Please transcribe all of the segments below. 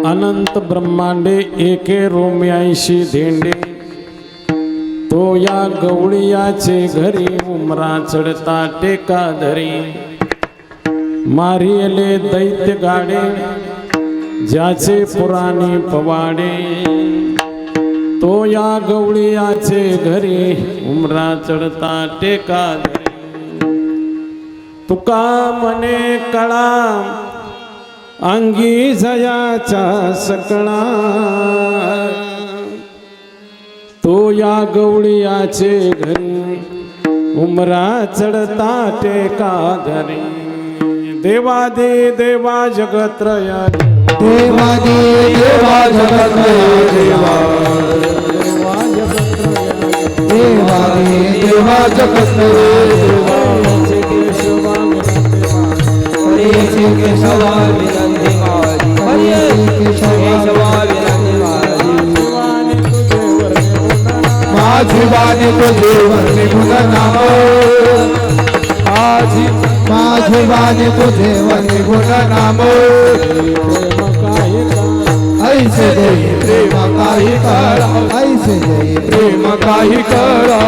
अनंत ब्रह्मांडे एके रोम्याऐशी धेंडे, तो या गवळीयाचे घरी उमरा चढता टेका धरी. मारियले दैत्य गाडे ज्याचे पुराणी पवाडे, तो या गवळीयाचे घरी उमरा चढता टेका धरी. तुका मने कळा अंगी जयाचा सकळा, तो या गवळीयाचे घरी उमरा चढता टेका धरी. देवादि देवा जगत्रय देवादि देवा जगत्रय देवा, देवादि देवा जगत्रय देवा. हरे श्री केशवा विनंती माझी, हरे केशवा विनंती माझी वाणी तुझेवर निघून नाम, माझी वाणी तुझेवर निघून नाम. ऐसे देई प्रेम काही कळा, ऐसे देई प्रेम काही कळा.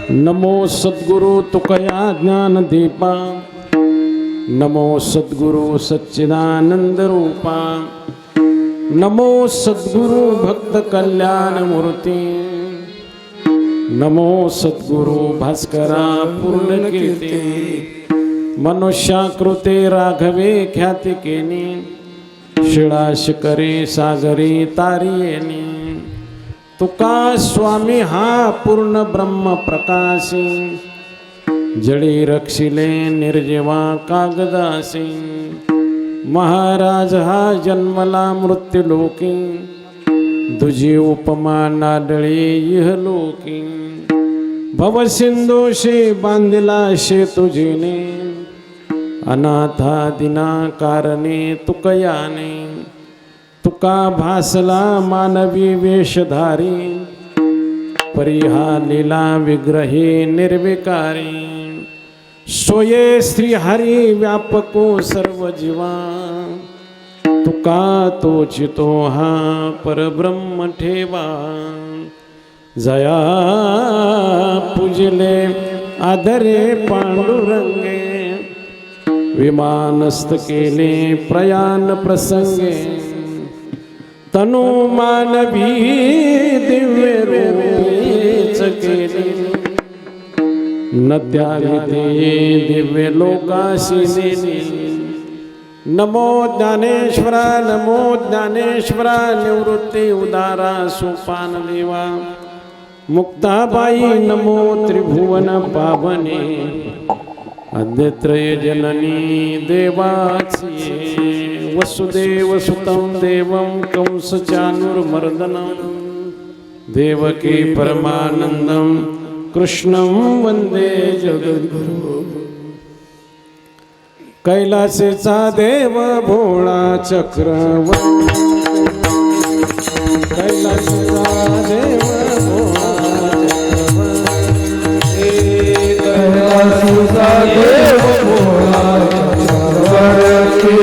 नमो सद्गुरु तुकया ज्ञान दीपा, नमो सद्गुरु सच्चिदानंद रूपा, नमो सद्गुरु भक्त कल्याण मूर्ती, नमो सद्गुरु भास्करा पूर्ण कीर्ती. मनुष्याकृते राघवे ख्याती केनी, शिळाश करे सागरी तारियेनी. तुका स्वामी हा पूर्ण ब्रह्म प्रकाशी, जळी रक्षिले निर्जीवा कागदासी. महाराज हा जन्मला मृत्युलोकी, दुजी उपमा नाडळी इहलोकी. भवसिंधूशी बांधिला शेतुजीने, अनाथा दिना कारणे तुकयाने. तुका भासला मानवी वेशधारी, परिहा लीला विग्रहे निर्विकारी. सोये श्री हरी व्यापको सर्व जीवा, तुका तोचितो हा परब्रह्म ठेवा. जया पूजले आदरे पांडुरंगे, विमानस्थ केले प्रयाण प्रसंगे. तनु मानवी दिव्य रूपेच केले, नद्या विधे दिव्य लोकाशी नेली. नमो ज्ञानेश्वरा नमो ज्ञानेश्वरा, निवृत्ती उदारा सोपान देवा. मुक्ताबाई नमो त्रिभुवन पावने, अद्यत्रय जननी देवाची. वसुदेव सुतं देवं कंस चाणूरमर्दनं, देवकी परमानंदं कृष्णं वंदे जगद्गुरु. कैलासेचा देव भोळा चक्रवर्ती, कैलासेचा देव भोळा चक्रवर्ती. कैलासेचा देव भोळा चक्रवर्ती,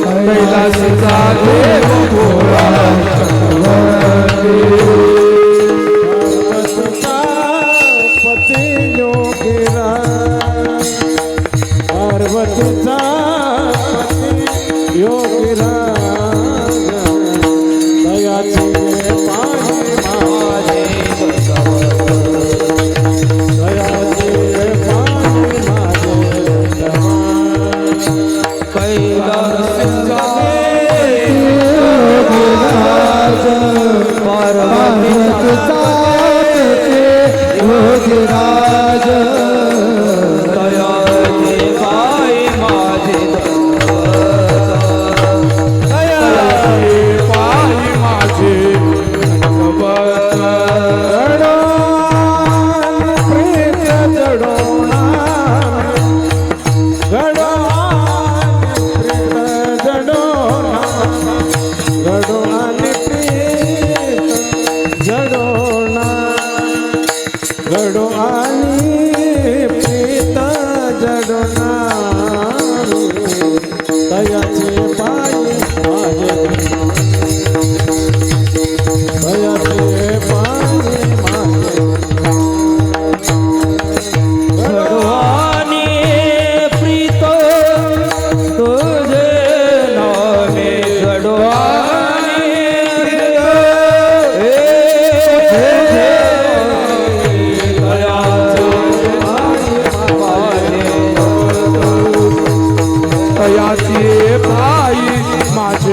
कैलासेचा देव भोळा चक्रवर्ती. पती योगीराज, पार्वतीचा पती योगीराज. दयाचे पाणी माझे दयाचे पाणी माझे. कैलासेचा देव पार्वतीचा पती योगीराज. दयाचे पाय माझे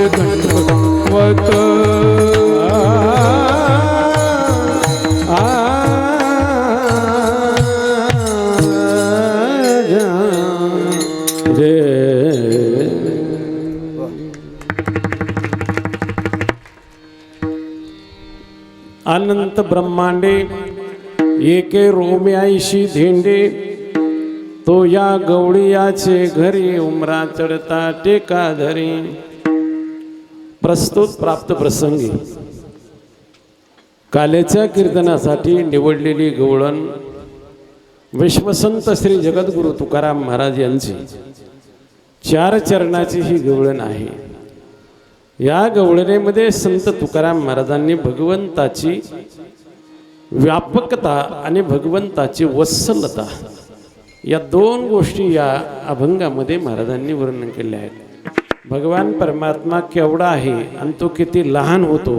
माझे दंडवत अनंत ब्रह्मांडे एके रोम्याईशी धेंडे तो या गवळीयाचे घरी उमरा चढता टेका धरी. प्रस्तुत प्राप्त प्रसंगी कालेच्या कीर्तनासाठी निवडलेली गवळण विश्वसंत श्री जगद्गुरु तुकाराम महाराज यांची 4 चरणाची ही गवळण आहे. या गवळणेमध्ये संत तुकाराम महाराजांनी भगवंताची व्यापकता आणि भगवंताची वत्सलता या 2 गोष्टी या अभंगामध्ये महाराजांनी वर्णन केले आहेत. भगवान परमात्मा केवढा आहे आणि तो किती लहान होतो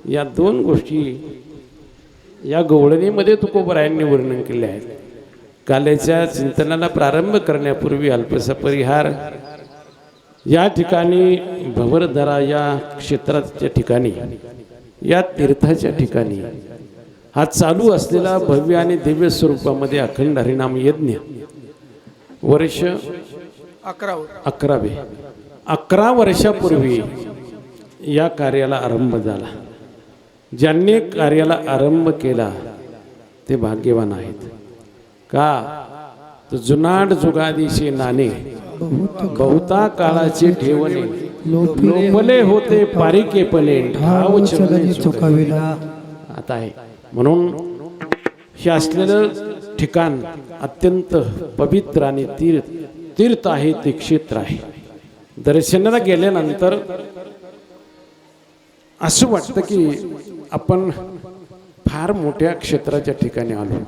या 2 गोष्टी या गवळणीमध्ये तुकोबरायांनी वर्णन केले आहेत. कालेच्या चिंतनाला प्रारंभ करण्यापूर्वी अल्पसा परिहार. या ठिकाणी भवरदरा या क्षेत्राच्या ठिकाणी या तीर्थाच्या ठिकाणी हा चालू असलेला भव्य आणि दिव्य स्वरूपामध्ये अखंड हरिनाम यज्ञ वर्ष 11 वर्षापूर्वी या कार्याला आरंभ झाला. ज्यांनी कार्याला आरंभ केला ते भाग्यवान आहेत. का तर जुनाट जुगादीचे नाणे बहुता काळाचे ठेवणे लोपले होते पारिकेपणे ठाव चरणी चुकाविला. आता आहे म्हणून हे असलेलं ठिकाण अत्यंत पवित्र आणि तीर्थ आहे, ते क्षेत्र आहे. दर्शनाला गेल्यानंतर असं वाटतं की आपण फार मोठ्या क्षेत्राच्या ठिकाणी आलो.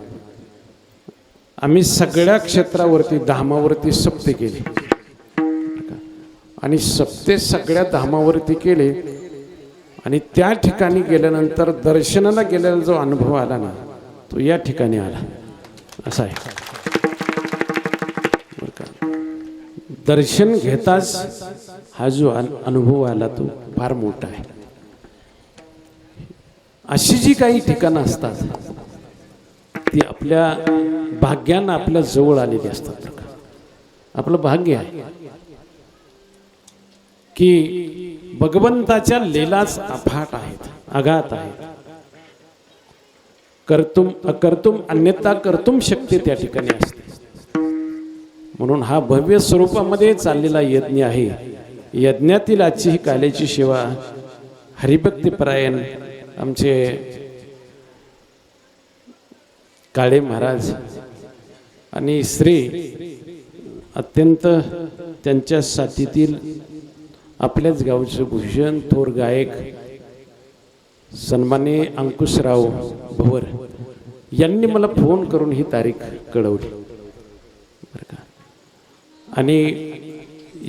आम्ही सगळ्या क्षेत्रावरती धामावरती सप्ते केले आणि सप्ते सगळ्या धामावरती केले आणि त्या ठिकाणी गेल्यानंतर दर्शनाला गेलेला जो अनुभव आला ना तो या ठिकाणी आला. असा आहे बरं का. दर्शन घेताच हा जो अनुभव आला तो फार मोठा आहे. अशी जी काही ठिकाणं असतात ती आपल्या भाग्यानं आपल्या जवळ आलेली असतात. आपलं भाग्य आहे की भगवंताच्या लीलाच अफाट आहेत, अगाध आहेत. कर्तुम अकर्तुम अन्यथा कर्तुम शक्ती त्या ठिकाणी असते. म्हणून हा भव्य स्वरूपामध्ये चाललेला यज्ञ आहे. यज्ञातील आजची ही कालेची सेवा हरिभक्तीपरायण आमचे काळे महाराज आणि श्री अत्यंत त्यांच्या साथीतील आपल्याच गावचे भूषण थोर गायक सन्माननीय अंकुशराव भवर यांनी मला फोन करून ही तारीख कळवली बरं का. आणि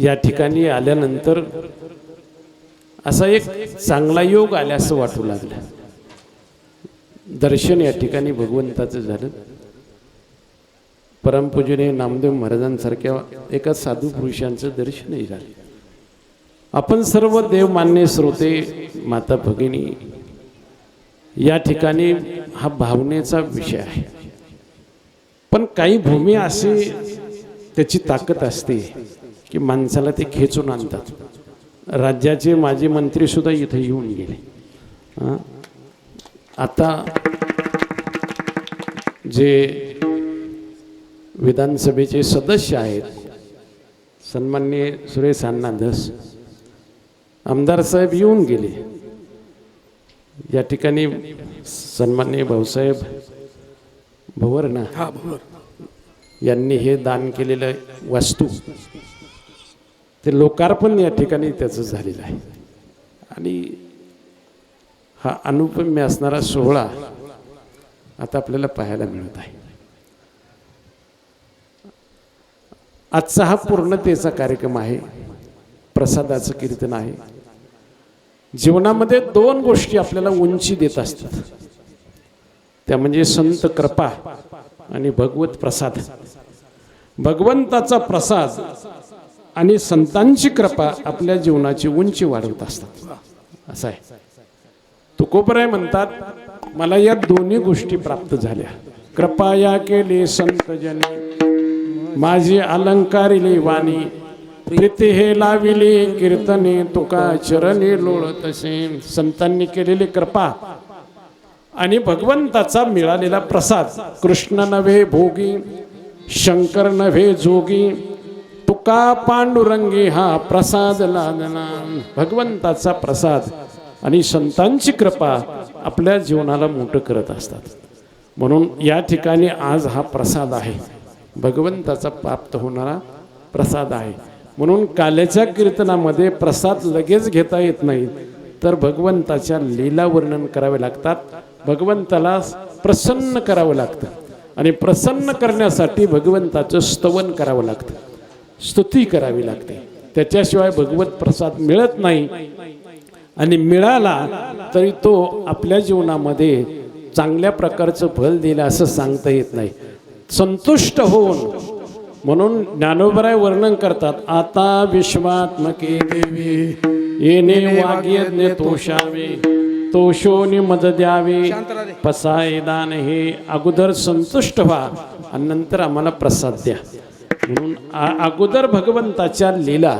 या ठिकाणी आल्यानंतर असा एक चांगला योग आल्याचं वाटू लागलं. दर्शन या ठिकाणी भगवंताचं झालं. परमपूजनीय नामदेव महाराजांसारख्या एका साधू पुरुषांचं दर्शनही झालं. आपण सर्व देवमान्य श्रोते माता भगिनी या ठिकाणी हा भावनेचा विषय आहे. पण काही भूमी असे त्याची ताकद असते की माणसाला ते खेचून आणतात. राज्याचे माजी मंत्री सुद्धा इथे येऊन गेले. आता जे विधानसभेचे सदस्य आहेत सन्माननीय सुरेश अण्णा धस आमदार साहेब येऊन गेले. या ठिकाणी सन्माननीय भाऊसाहेब भवर ना यांनी हे दान केलेलं वास्तू ते लोकार्पण या ठिकाणी त्याचं झालेलं आहे. आणि हा अनुपम्य असणारा सोहळा आता आपल्याला पाहायला मिळत आहे. आजचा हा पूर्णतेचा कार्यक्रम आहे. प्रसादाचं कीर्तन आहे. जीवनामध्ये 2 गोष्टी आपल्याला उंची देत असतात. त्या म्हणजे संत कृपा आणि भगवत प्रसाद. भगवंताचा प्रसाद आणि संतांची कृपा आपल्या जीवनाची उंची वाढवत असतात असं आहे. तुकोबराय म्हणतात मला या दोन्ही गोष्टी प्राप्त झाल्या. कृपा या केली संत जनी माझी अलंकारिली वाणी प्रीती हे लाविली कीर्तने तुका चरणी लोळतसे. संतांनी केलेली कृपा आणि भगवंताचा मिळालेला प्रसाद. कृष्ण नव्हे भोगी शंकर नव्हे जोगी तुका पांडुरंगी हा प्रसाद लादना. भगवंताचा प्रसाद आणि संतांची कृपा आपल्या जीवनाला मोठं करत असतात. म्हणून या ठिकाणी आज हा प्रसाद आहे, भगवंताचा प्राप्त होणारा प्रसाद आहे. म्हणून काल्याच्या कीर्तनामध्ये प्रसाद लगेच घेता येत नाही, तर भगवंताच्या लीला वर्णन करावे लागतात. भगवंताला प्रसन्न करावं लागतं आणि प्रसन्न करण्यासाठी भगवंताचं स्तवन करावं लागतं, स्तुती करावी लागते. त्याच्याशिवाय भगवत प्रसाद मिळत नाही. आणि मिळाला तरी तो आपल्या जीवनामध्ये चांगल्या प्रकारचं फल दिलं असं सांगता येत नाही. संतुष्ट होऊन म्हणून ज्ञानोबराय वर्णन करतात. आता विश्वात्मके देवी येणे वाग्यज्ञ तोषावे तोषोनी मद द्यावे पसाय दान. हे अगोदर संतुष्ट व्हा आणि नंतर आम्हाला प्रसाद द्या. म्हणून अगोदर भगवंताच्या लीला,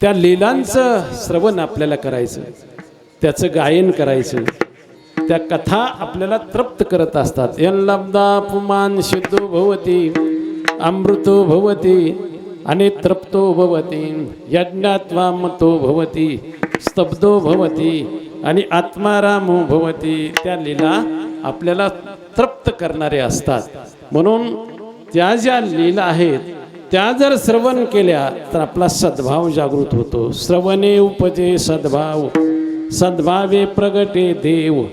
त्या लीलांचं श्रवण आपल्याला करायचं, त्याचं गायन करायचं. त्या कथा आपल्याला तृप्त करत असतात. यन लब्धा पुमान सिद्धो भवती अमृतो भवती आणि तृप्तो भवती यज्ञात्वा मतो भवती स्तब्धो भवती आणि आत्मारामो भवती. त्या लीला आपल्याला तृप्त करणारे असतात. म्हणून त्या ज्या लीला आहेत त्या जर श्रवण केल्या तर आपला सद्भाव जागृत होतो. श्रवणे उपजे सद्भाव सद्भावे प्रगटे देव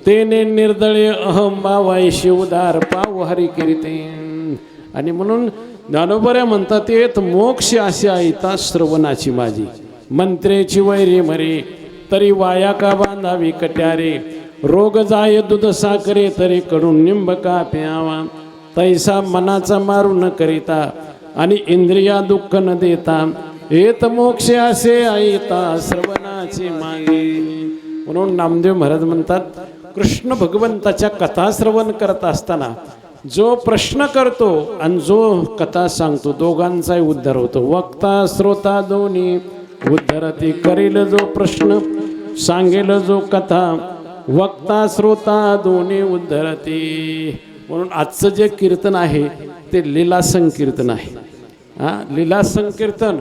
तेने निर्दळे अहंभावाय शिवदार पाव हरी कीर्ती. आणि म्हणून ज्ञानोबराय म्हणतात येत मोक्ष अशी आयता श्रवणाची माझी मंत्रेची वैरी मरे तरी वाया का बांधावी कट्यारे रोग जाय दूध साखरे तरी कडून निंब का प्यावा तैसा मनाचा मारू न करिता आणि इंद्रिया दुःख न देता येत मोक्ष असे आयता श्रवणाची मागे. म्हणून नामदेव महाराज म्हणतात कृष्ण भगवंताच्या कथा श्रवण करत असताना जो प्रश्न करतो आणि जो कथा सांगतो दोघांचाही उद्धार होतो. वक्ता श्रोता दोन्ही उद्धरती. करील जो प्रश्न सांगेल जो कथा वक्ता श्रोता दोन्ही उद्धरती. म्हणून आजचं जे कीर्तन आहे ते लीला संकीर्तन आहे. लीला संकीर्तन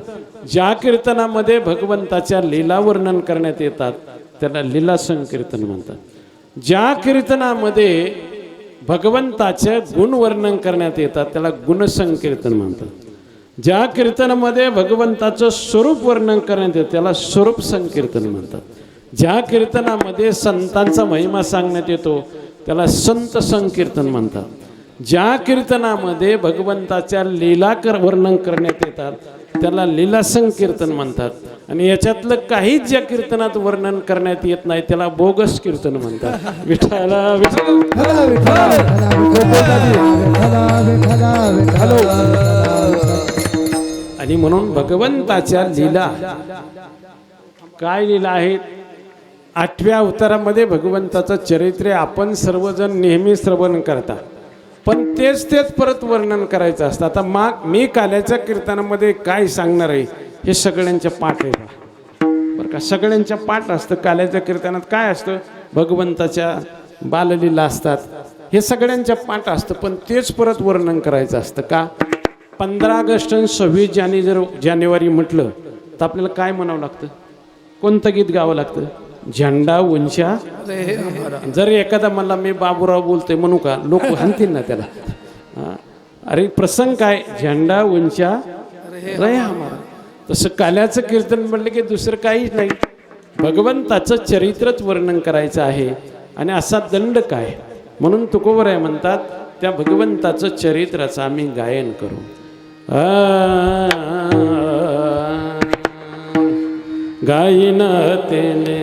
ज्या कीर्तनामध्ये भगवंताच्या लीला वर्णन करण्यात येतात त्याला लीला संकीर्तन म्हणतात. ज्या कीर्तनामध्ये भगवंताचे गुण वर्णन करण्यात येतात त्याला गुणसंकीर्तन म्हणतात. ज्या कीर्तनामध्ये भगवंताचं स्वरूप वर्णन करण्यात येतं त्याला स्वरूप संकीर्तन म्हणतात. ज्या कीर्तनामध्ये संतांचा महिमा सांगण्यात येतो त्याला संत संकीर्तन म्हणतात. ज्या कीर्तनामध्ये भगवंताच्या लीला वर्णन करण्यात येतात त्याला लीला संकीर्तन म्हणतात. आणि याच्यातलं काहीच ज्या कीर्तनात वर्णन करण्यात येत नाही त्याला बोगस कीर्तन म्हणतात. विठ्ठला आणि म्हणून भगवंताच्या लीला काय लीला आहेत. 8व्या अवतारामध्ये भगवंताचं चरित्र आपण सर्वजण नेहमी श्रवण करता, पण तेच परत वर्णन करायचं असतं. आता मी काल्याच्या कीर्तनामध्ये काय सांगणार आहे हे सगळ्यांच्या पाठ आहे बरं का. सगळ्यांच्या पाठ असतं. काल्याच्या कीर्तनात काय असतं भगवंताच्या बाललीला असतात हे सगळ्यांच्या पाठ असतं, पण तेच परत वर्णन करायचं असतं का. 15 ऑगस्ट आणि 26 जानेवारी म्हटलं तर आपल्याला काय म्हणावं लागतं, कोणतं गीत गावं लागतं. झेंडा उंचा. जर एखादा मला मी बाबूराव बोलतोय म्हणू का लोक हाणतील ना त्याला. अरे प्रसंग काय झेंडा उंचा रे हमारा. तसं काल्याचं कीर्तन म्हणलं की दुसरं काहीच नाही, भगवंताचं चरित्रच वर्णन करायचं आहे. आणि असा दंड काय. म्हणून तुकोबराय म्हणतात त्या भगवंताचं चरित्राचं आम्ही गायन करू. गायन तेने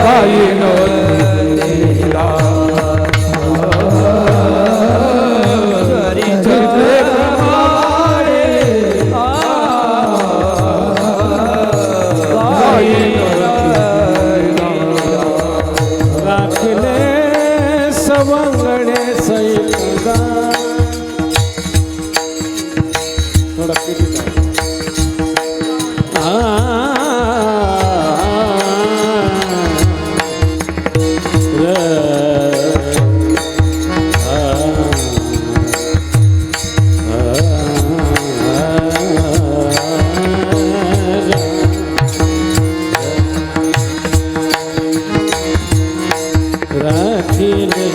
गाईन तिला चरित्रे प्रमाणे गाईन राखले सवंगडे सैदा थोडा किती राखिले राखिले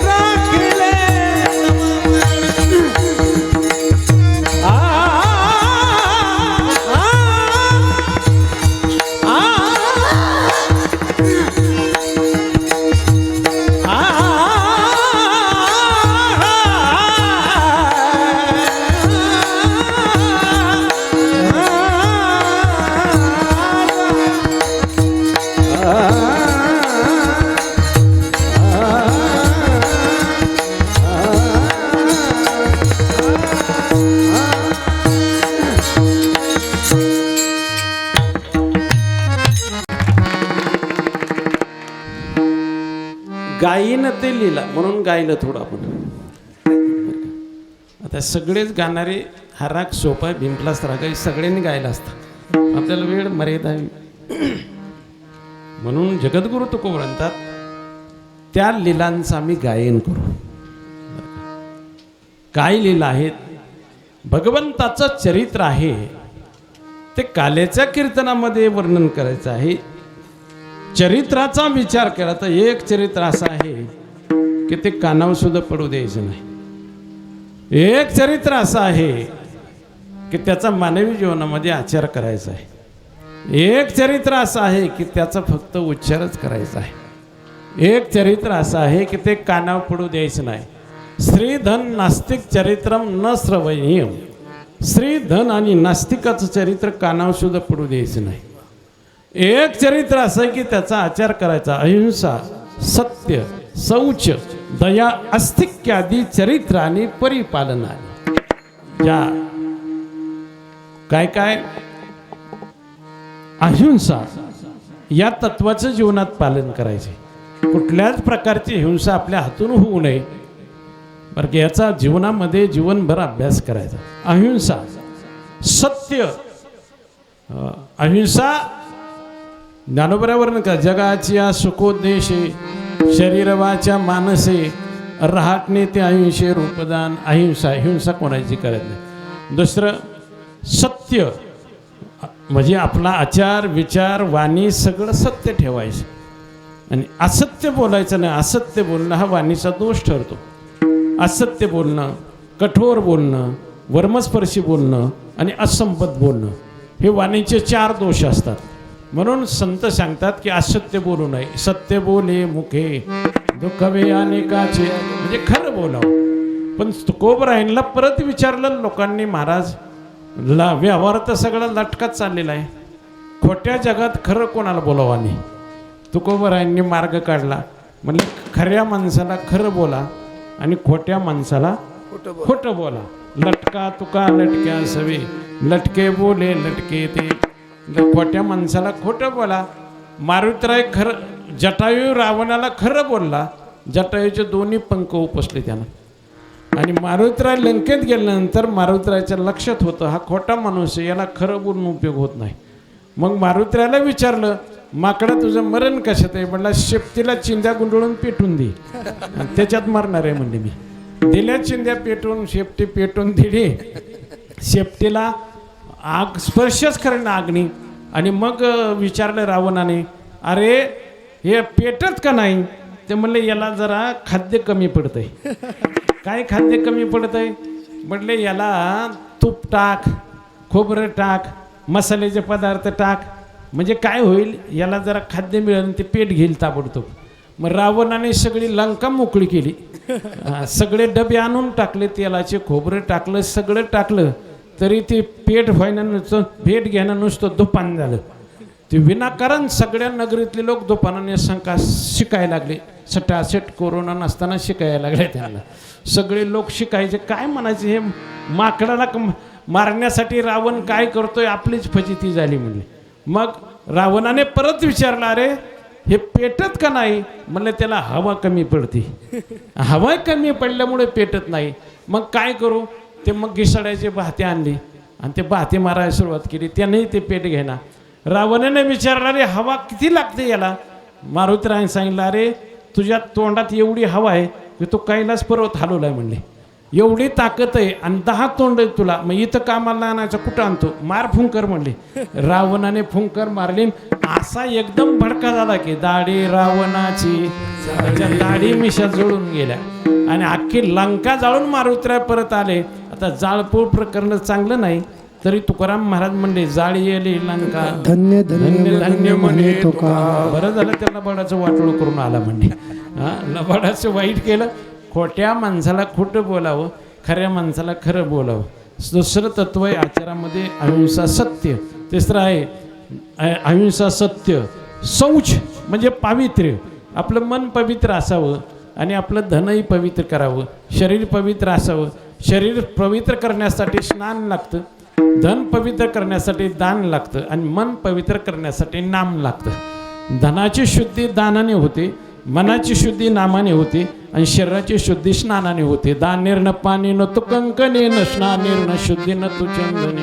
राखिले गायीनं ते लिहिला म्हणून गायलं थोडं आपण. आता सगळेच गाणारे हा राग सोपा आहे, भिंपलाच राग आहे, सगळ्यांनी गायला असतात. आपल्याला वेळ मर्यादा म्हणून जगद्गुरु तुकोबा म्हणतात त्या लीलांचं आम्ही गायन करू. काय लीला आहेत, भगवंताचं चरित्र आहे ते काल्याच्या कीर्तनामध्ये वर्णन करायचं आहे. चरित्राचा विचार केला तर एक चरित्र असं आहे की ते कानावर सुद्धा पडू द्यायचं नाही. एक चरित्र असं आहे की त्याचा मानवी जीवनामध्ये आचार करायचा आहे. एक चरित्र असं आहे की त्याचा फक्त उच्चारच करायचा आहे. एक चरित्र असं आहे की ते कानावर पडू द्यायचं नाही. श्रीधन नास्तिक चरित्रम न श्रवणीयम. श्रीधन आणि नास्तिकाचं चरित्र कानावर सुद्धा पडू द्यायचं नाही. एक चरित्र असं आहे की त्याचा आचार करायचा. अहिंसा, सत्य, शौच, दया, अस्तिक्यादी चरित्राने परिपालनाने. ज्या काय काय अहिंसा या तत्वाचं जीवनात पालन करायचे. कुठल्याच प्रकारची हिंसा आपल्या हातून होऊ नये बरं की याचा जीवनामध्ये जीवनभर अभ्यास करायचा. अहिंसा, सत्य, अहिंसा ज्ञानोबरावर नका. जगाची सुखोद्देशे शरीरवाच्या मानसे राहटणे ते अहिंसे रूपदान. अहिंसा, हिंसा कोणाची करत नाही. दुसरं सत्य म्हणजे आपला आचार विचार वाणी सगळं सत्य ठेवायचं. आणि असत्य बोलायचं नाही. असत्य बोलणं हा वाणीचा दोष ठरतो. असत्य बोलणं, कठोर बोलणं, वर्मस्पर्शी बोलणं आणि असंपत बोलणं हे वाणीचे 4 दोष असतात. म्हणून संत सांगतात की असत्य बोलू नये. सत्य बोले मुखे दुःखवे अनेकाचे, म्हणजे खरं बोलावं. पण तुकोबरायांना परत विचारलं लोकांनी, महाराज व्यवहार तर सगळा लटकाच चाललेला आहे, खोट्या जगात खरं कोणाला बोलावं नाही. तुकोबरायांनी मार्ग काढला, म्हणजे खऱ्या माणसाला खरं बोला आणि खोट्या माणसाला खोटं बोला. लटका तुका लटक्या सवे, लटके बोले लटके ते. खोट्या माणसाला खोटं बोला. मारुतराय खरं, जटायू रावणाला खरं बोलला, जटायूचे दोन्ही पंख उपसले त्यानं. आणि मारुतराय लंकेत गेल्यानंतर मारुतरायच्या लक्षात होतं हा खोटा माणूस आहे, याला खरं बोलून उपयोग होत नाही. मग मारुतरायला विचारलं, माकडा तुझं मरण कशात आहे? म्हणला शेपटीला चिंध्या गुंडळून पेटून दे, त्याच्यात मरणार आहे म्हणले मी. दिल्या चिंध्या पेटून, शेपटी पेटून दिली. शेपटीला आग स्पर्शच करेन अग्नी. आणि मग विचारलं रावणाने, अरे हे पेटत का नाही? ते म्हणले याला जरा खाद्य कमी पडतंय. काय खाद्य कमी पडतंय? म्हटले याला तूप टाक, खोबरं टाक, मसाल्याचे पदार्थ टाक, म्हणजे काय होईल, याला जरा खाद्य मिळेल, ते पेट घेईल ताबडतोब. मग रावणाने सगळी लंका मोकळी केली. सगळे डबे आणून टाकले, तेलाचे, खोबरं टाकलं, सगळं टाकलं, तरी ते पेट व्हायना नुसतं, भेट घ्यायला नुसतं दुपान झालं. ते विनाकारण सगळ्या नगरीतले लोक दुपानाने शंका शिकायला लागले. सटासट कोरोना नसताना शिकायला लागले त्यांना. सगळे लोक शिकायचे, काय म्हणायचे, हे माकडाला मारण्यासाठी रावण काय करतोय, आपलीच फजिती झाली म्हणले. मग रावणाने परत विचारलं, अरे हे पेटत का नाही? म्हणलं त्याला हवा कमी पडते. हवा कमी पडल्यामुळे पेटत नाही. मग काय करू? ते मग घिसाड्याचे भाते आणले आणि ते भाते मारायला सुरुवात केली, त्यानेही ते पेट घेणार. रावणाने विचारलं, अरे हवा किती लागते याला? मारुतरायाने सांगितलं, अरे तुझ्या तोंडात एवढी हवा आहे की तो कैलास पर्वत हलवलाय म्हणले. एवढी ताकद आहे आणि 10 तोंड आहे तुला, मग इथं कामाला आणायचं, कुठं आणतो? मार फुंकर म्हणले. रावणाने फुंकर मारली. असा एकदम भडका झाला की दाढी रावणाची, त्याच्या दाढी मिशा जळून गेल्या आणि अख्खी लंका जाळून मारुतराय परत आले. आता जाळपोळ प्रकरण चांगलं नाही, तरी तुकाराम महाराज म्हणले, जाळी येली लंका धन्य धन्य धन्य म्हणे तुका. बरं झालं त्या लबाडाचं वाटोळ करून आला म्हणले. लबाडाचं वाईट केलं. खोट्या माणसाला खोटं बोलावं, खऱ्या माणसाला खरं बोलावं. दुसरं तत्व आहे आचारामध्ये अहिंसा सत्य. तिसरं आहे अहिंसा सत्य. शौच म्हणजे पावित्र्य. आपलं मन पवित्र असावं आणि आपलं धनही पवित्र करावं, शरीर पवित्र असावं. शरीर पवित्र करण्यासाठी स्नान लागतं, धन पवित्र करण्यासाठी दान लागतं आणि मन पवित्र करण्यासाठी नाम लागतं. धनाची शुद्धी दानाने होते, मनाची शुद्धी नामाने होते आणि शरीराची शुद्धी स्नानाने होते. दानेर्न पाणीन तू कंकणेन, स्नानेर्न शुद्धीन तू चंदने,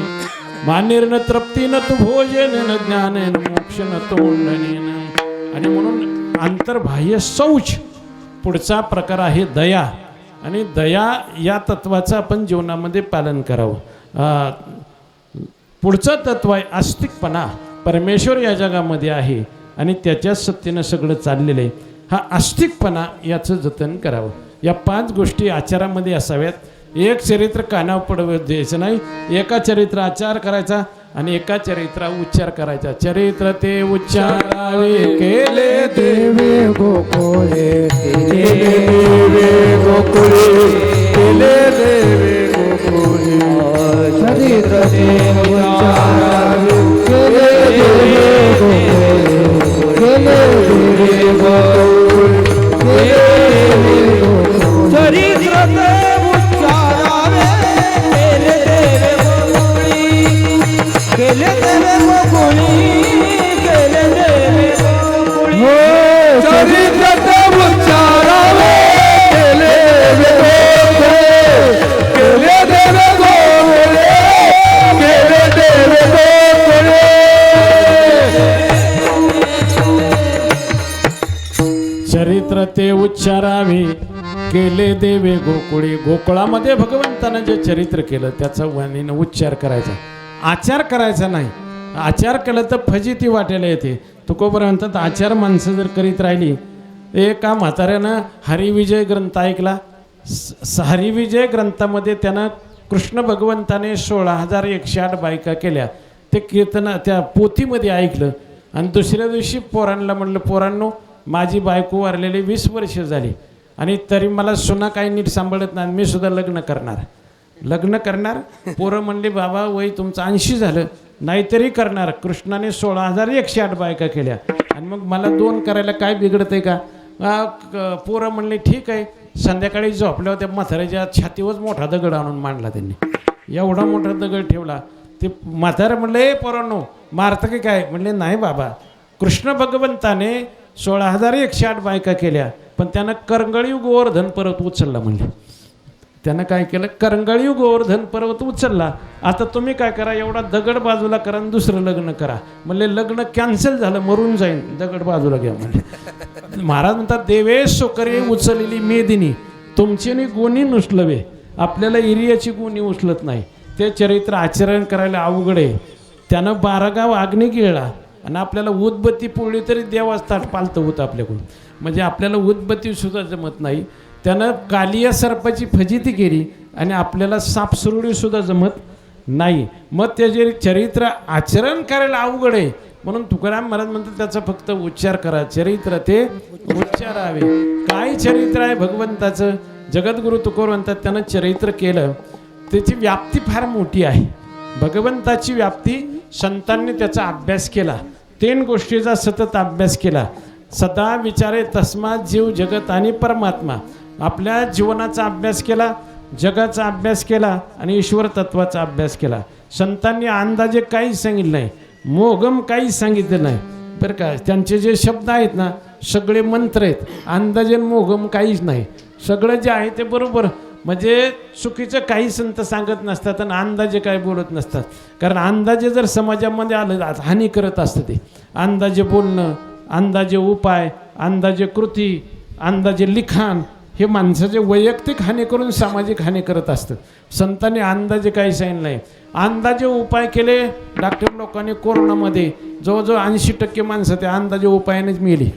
मानेर्न तृप्तीन तू भोजनेन, ज्ञानेन मोक्षन तोंडनेन. आणि म्हणून अंतर्बाह्य शौच. पुढचा प्रकार आहे दया. आणि दया या तत्वाचं आपण जीवनामध्ये पालन करावं. पुढचं तत्व आहे आस्तिकपणा. परमेश्वर या जगामध्ये आहे आणि त्याच्याच सत्तेनं सगळं चाललेलं आहे. हा आस्तिकपणा याचं जतन करावं. या 5 गोष्टी आचारामध्ये असाव्यात. एक चरित्र कानावर पडवत द्यायचं नाही. एका चरित्र आचार करायचा आणि एका चरित्रा उच्चार करायचा. चरित्र ते उच्चारावे केले देवे गोकुळे, केले देवे गोकुळे, केले देवे गोकुळे. चरित्र ते उच्चारावे केले देवे गोकुळे, केले देवे गोकुळे, केले देवे गोकुळे. चरित्र ते उच्चारावे केले देवे गोकुळे, केले देवे गोकुळे, केले देवे गोकुळे. हो चरित्र ते उच्चारावे केले देवे गोकुळे, केले देवे गोकुळे, केले देवे गोकुळे. चरित्र ते उच्चारावे केले देवे गोकुळे. गोकुळामध्ये भगवंतानं जे चरित्र केलं त्याचा वाणीनं उच्चार करायचा, आचार करायचा नाही. आचार केलं तर फजिती वाटायला येते. तुकोबर म्हणतात आचार माणसं जर करीत राहिली. एका म्हाताऱ्यानं हरिविजय ग्रंथ ऐकला. हरिविजय ग्रंथामध्ये त्यानं कृष्ण भगवंताने 16,108 बायका केल्या. ते कीर्तन त्या पोथीमध्ये ऐकलं आणि दुसऱ्या दिवशी पोरांना म्हणलं, पोरांनो माझी बायको वारलेली 20 वर्ष झाली आणि तरी मला सुना काही नीट सांभाळत नाही, मी सुद्धा लग्न करणार. पोरं म्हणले बाबा वय तुमचं 80 झालं नाहीतरी करणार. कृष्णाने 16,108 बायका केल्या आणि मग मला 2 करायला काय बिघडत आहे का? पोरं म्हणले ठीक आहे. संध्याकाळी झोपल्या होत्या म्हाताऱ्याच्या छातीवर मोठा दगड आणून मांडला त्यांनी. एवढा मोठा दगड ठेवला. ते म्हातारं म्हणलं ए पोरांनो मारतं की काय? म्हणले नाही बाबा, कृष्ण भगवंताने 16,108 बायका केल्या पण त्यानं करंगळीव गोवर्धन पर्वत उचलला. म्हणले त्यानं काय केलं? करंगळीव गोवर्धन पर्वत उचलला. आता तुम्ही काय करा, एवढा दगड बाजूला करा आणि दुसरं लग्न करा. म्हणले लग्न कॅन्सल झालं, मरून जाईन, दगड बाजूला घ्या. म्हणले महाराज म्हणतात देवे सोकरे उचललेली मेदिनी तुमची गुणी नुसलवे. आपल्याला एरियाची गुणी उचलत नाही. ते चरित्र आचरण करायला अवघड आहे. त्यानं 12 गाव अग्नी गिळला आणि आपल्याला उदबत्ती पोळली तरी देवाच ताट पालतं होतं आपल्याकडून. म्हणजे आपल्याला उदबत्ती सुद्धा जमत नाही. त्यानं कालिया सर्पाची फजिती केली आणि आपल्याला सापसुरुडी सुद्धा जमत नाही. मग त्याचे चरित्र आचरण करायला अवघड आहे. म्हणून तुकाराम महाराज म्हणतात त्याचा फक्त उच्चार करा. चरित्र ते उच्चारावे. काय चरित्र आहे भगवंताचं? जगद्गुरु तुकोर म्हणतात त्यानं चरित्र केलं. त्याची व्याप्ती फार मोठी आहे. भगवंताची व्याप्ती संतांनी त्याचा अभ्यास केला. 3 गोष्टीचा सतत अभ्यास केला. सदा विचारे तस्मात जीव जगत आणि परमात्मा. आपल्या जीवनाचा अभ्यास केला, जगाचा अभ्यास केला आणि ईश्वर तत्वाचा अभ्यास केला. संतांनी अंदाजे काहीच सांगितलं नाही, मोगम काहीच सांगितलं नाही बरं का. त्यांचे जे शब्द आहेत ना सगळे मंत्र आहेत. अंदाजे मोगम काहीच नाही. सगळं जे आहे ते बरोबर. म्हणजे चुकीचं काही संत सांगत नसतात आणि अंदाजे काय बोलत नसतात. कारण अंदाजे जर समाजामध्ये आलं हानी करत असतं ते. अंदाजे बोलणं, अंदाजे उपाय, अंदाजे कृती, अंदाजे लिखाण हे माणसाचे वैयक्तिक हानी करून सामाजिक हानी करत असतं. संतांनी अंदाजे काही सांगितलं नाही. अंदाजे उपाय केले. डॉक्टर लोकांनी कोरोनामध्ये जवळजवळ 80% माणसं त्या अंदाजे उपायानेच मेली.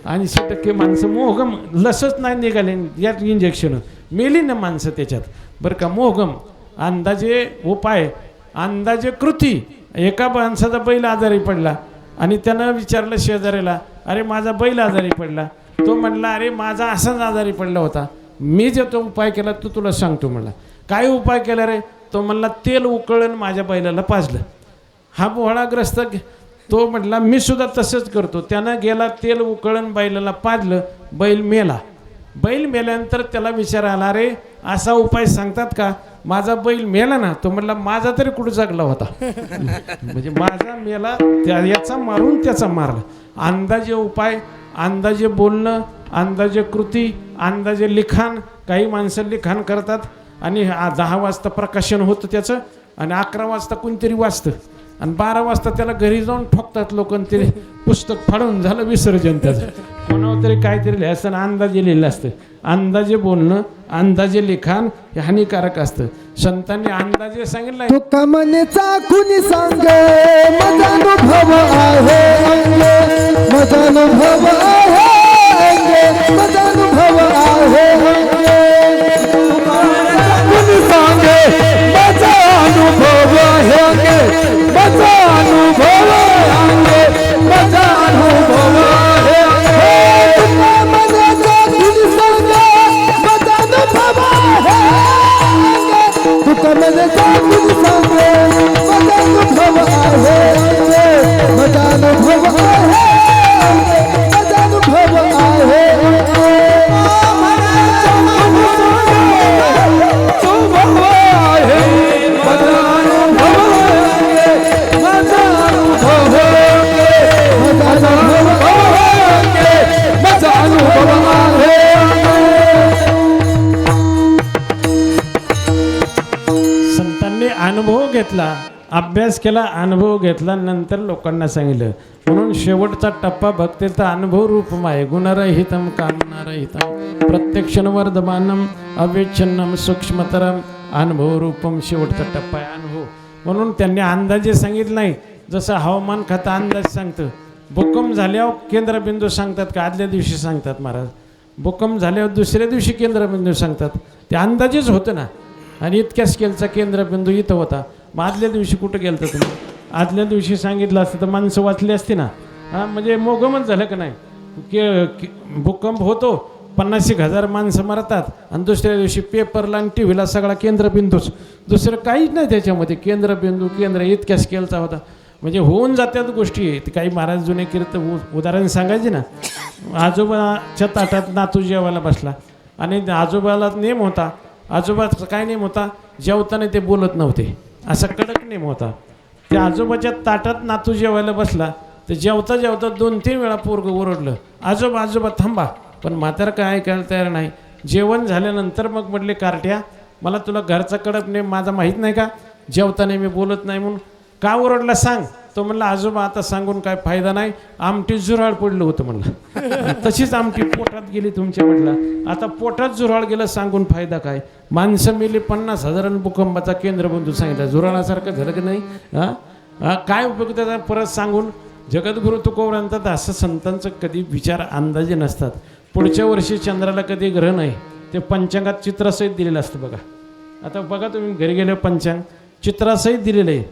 80% माणसं मोहगम लसच नाही निघाले यात इंजेक्शन मेली ना माणसं त्याच्यात बरं का. मोहगम, अंदाजे उपाय, अंदाजे कृती. एका माणसाचा बैल आजारी पडला आणि त्यानं विचारलं शेजाऱ्याला अरे माझा बैल आजारी पडला. तो म्हणला अरे माझा असाच आजारी पडला होता, मी जे तो उपाय केला तो तुला सांगतो. म्हणला काय उपाय केला रे? तो म्हणला तेल उकळून माझ्या बैलाला पाजलं. हा बोहळाग्रस्त तो म्हटला मी सुद्धा तसंच करतो. त्यानं गेला तेल उकळून बैलाला पाजलं, बैल मेला. बैल मेल्यानंतर त्याला विचार आला अरे असा उपाय सांगतात का? माझा बैल मेला ना. तो म्हटला माझा तरी कुठं जगला होता. म्हणजे माझा मेला त्या याचा मारून त्याचा मारला. अंदाजे उपाय, अंदाजे बोलणं, अंदाजे कृती, अंदाजे लिखाण. काही माणसं लिखाण करतात आणि 10 वाजता प्रकाशन होतं त्याचं आणि 11 वाजता कोणतरी वाचतं आणि 12 वाजता त्याला घरी जाऊन ठोकतात लोक. ते पुस्तक फाडून झालं विसर्जन त्याचं. कोणावर तरी काहीतरी लिहायचं अंदाजे लिहिलं असतं. अंदाजे बोलणं, अंदाजे लिखाण हे हानिकारक असतं. संतांनी अंदाजे सांगितलं. तुका मनेचा कुणी सांगे माझा अनुभव आहे अंगे, माझा अनुभव आहे अंगे, माझा अनुभव आहे अंगे. कुणी सांगे माझा अनुभव आहे अंगे, माझा अनुभव आहे अंगे, माझा अनुभव आहे अंगे. तुका मनेचा कुणी सांगे माझा अनुभव आहे अंगे, तुका मनेचा कुणी सांगे माझा अनुभव आहे अंगे, माझा अनुभव आहे अंगे, माझा अनुभव आहे अंगे. संतांनी अनुभव घेतला, अभ्यास केला, अनुभव घेतला, नंतर लोकांना सांगितलं. म्हणून शेवटचा टप्पा भक्तीचा अनुभव रूपम आहे. गुणरहितम कामनारहितम प्रत्यक्षण वर्धमानम अवेच्छन्नम सूक्ष्मतरम अनुभव रूपम. शेवटचा टप्पा आहे अनुभव. म्हणून त्यांनी अंदाजे सांगितलं नाही. जसं हवामान खातं अंदाज सांगतं भूकंप झाल्यावर केंद्रबिंदू सांगतात का आदल्या दिवशी सांगतात महाराज? भूकंप झाल्यावर दुसऱ्या दिवशी केंद्रबिंदू सांगतात. ते अंदाजेच होतं ना. आणि इतक्या स्केलचा केंद्रबिंदू इथं होता. मग आदल्या दिवशी कुठं गेलं तर तुम्ही? आदल्या दिवशी सांगितलं असतं तर माणसं वाचली असती ना. हां, म्हणजे मोगमच झालं का नाही? भूकंप होतो, 50,000 माणसं मरतात आणि दुसऱ्या दिवशी पेपरला आणि टी व्हीला सगळा केंद्रबिंदूच. दुसरं काहीच नाही त्याच्यामध्ये. केंद्रबिंदू इतक्या स्केलचा होता. म्हणजे होऊन जात्यात गोष्टी. काही महाराज जुने उदाहरण सांगायचे ना. आजोबाच्या ताटात नातू जेवायला बसला आणि आजोबाला नेम होता. आजोबाचा काय नेम होता? जेवताना ते बोलत नव्हते, असा कडक नेम होता. त्या आजोबाच्या ताटात नातू जेवायला बसला तर जेवता जेवता 2-3 वेळा पोरगं ओरडलं, आजोबा आजोबा थांबा. पण म्हातारं काय ऐकायला तयार नाही. जेवण झाल्यानंतर मग म्हटले, कार्ट्या मला तुला घरचा कडक नेम माझा माहीत नाही का? जेवताना मी बोलत नाही म्हणून. का ओरडला सांग. तो म्हणला, आजोबा आता सांगून काय फायदा नाही, आमटी जुराळ पडलं होतं म्हणलं. तशीच आमटी पोटात गेली तुमच्या म्हटलं. आता पोटात जुराळ गेलं सांगून फायदा काय? माणसं मिली 50,000 भूकंपाचा केंद्रबिंदू सांगितला. जुराळासारखं झालं की नाही? काय उपयोग त्याचा परत सांगून? जगद्गुरु तुकोबर म्हणतात असं संतांचं कधी विचार अंदाजे नसतात. पुढच्या वर्षी चंद्राला कधी ग्रहण आहे ते पंचांगात चित्रासहित दिलेलं असतं बघा. आता बघा तुम्ही घरी गेले पंचांग चित्रासहित दिलेलं आहे.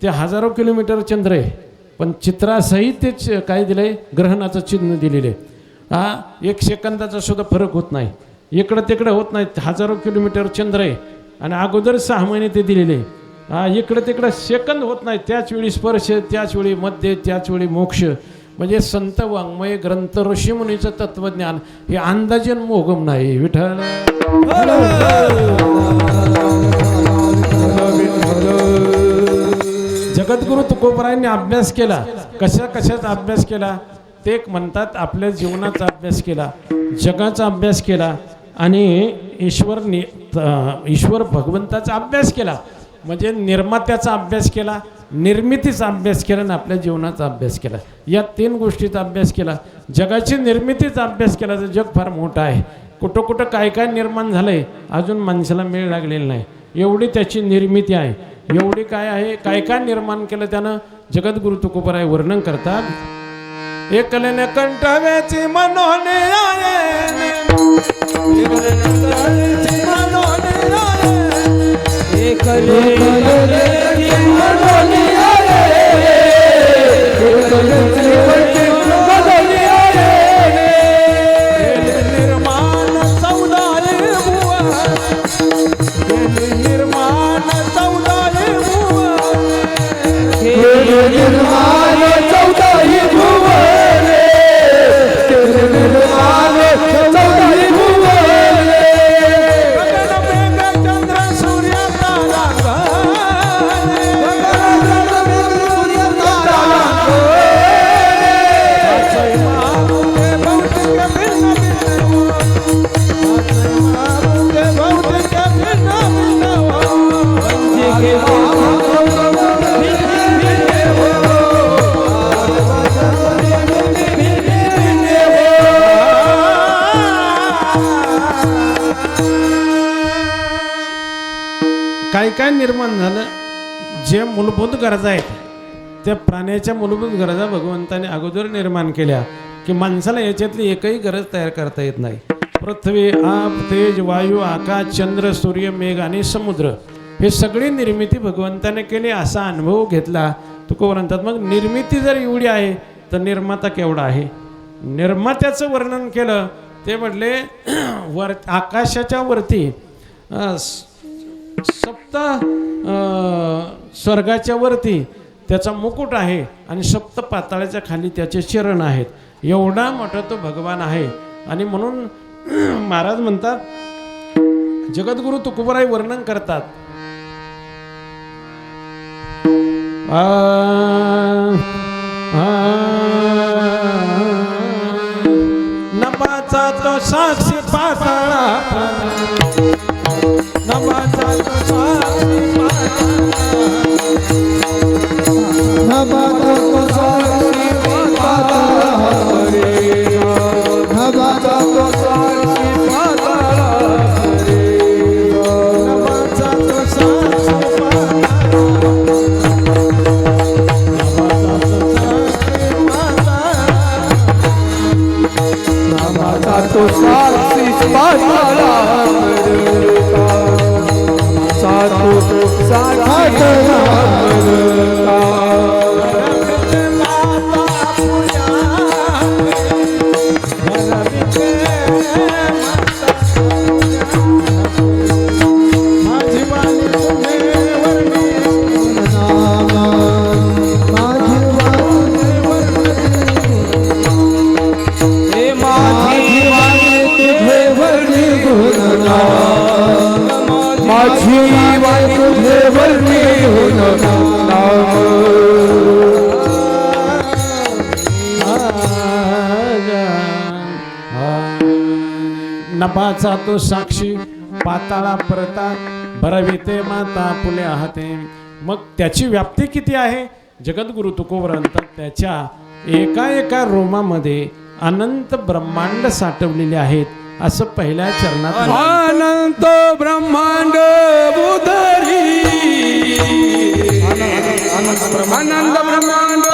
ते हजारो किलोमीटर चंद्र आहे पण चित्रासहित ते काय दिलं आहे? ग्रहणाचं चिन्ह दिलेलं आहे. 1 सेकंदाचा सुद्धा फरक होत नाही, इकडं तिकडं होत नाही. हजारो किलोमीटर चंद्र आहे आणि अगोदर 6 महिने ते दिलेले आहे. इकडं तिकडं सेकंद होत नाही. त्याच वेळी स्पर्श, त्याच वेळी मध्य, त्याच वेळी मोक्ष. म्हणजे संत वाङ्मय ग्रंथ ऋषीमुनीचं तत्वज्ञान हे अंदाजे मोगम नाही. विठ्ठल जगद्गुरु तुकोबरायांनी अभ्यास केला. कशाचा अभ्यास केला? ते एक म्हणतात आपल्या जीवनाचा अभ्यास केला, जगाचा अभ्यास केला आणि ईश्वर भगवंताचा अभ्यास केला. म्हणजे निर्मात्याचा अभ्यास केला, निर्मितीचा अभ्यास केला आणि आपल्या जीवनाचा अभ्यास केला. या 3 गोष्टीचा अभ्यास केला. जगाची निर्मितीचा अभ्यास केला तर जग फार मोठं आहे. कुठं कुठं काय काय निर्माण झालं आहे अजून माणसाला मेळ लागलेला नाही. एवढी त्याची निर्मिती आहे. एवढी काय आहे, काय काय निर्माण केलं त्यानं जगद्गुरु तुकोबराय वर्णन करतात. एकलेने कंठाव्याची मनोने काय काय निर्माण झालं. जे मूलभूत गरजा आहेत त्या प्राण्याच्या मूलभूत गरजा भगवंताने अगोदर निर्माण केल्या की माणसाला याच्यातली एकही गरज तयार करता येत नाही. पृथ्वी, आप, तेज, वायू, आकाश, चंद्र, सूर्य, मेघ आणि समुद्र हे सगळी निर्मिती भगवंताने केली असा अनुभव घेतला. तुकोबर म्हणतात मग निर्मिती जर एवढी आहे तर निर्माता केवढा आहे? निर्मात्याचं वर्णन केलं ते म्हटले आकाशाच्या वरती सप्त स्वर्गाच्या वरती त्याचा मुकुट आहे आणि सप्त पाताळाच्या खाली त्याचे चरण आहेत. एवढा मोठा तो भगवान आहे. आणि म्हणून महाराज म्हणतात जगद्गुरु तुकोबराय वर्णन करतात नभाचा तो साक्षी पाताळा, नभाचा तो साक्षी नामाचा तो साक्षी पाताळा सातो साक्षी नभाचा तो साक्षी पाताळा परता भरविते माता पुले हाते. मग त्याची व्याप्ती किती आहे? जगद्गुरु तुकोबरांत त्याच्या एका एका रोमामध्ये अनंत ब्रह्मांड साठवलेले आहेत असं पहिल्या चरणात. अनंत ब्रह्मांड बुधरी अनंत ब्रह्मांड ब्रह्मांड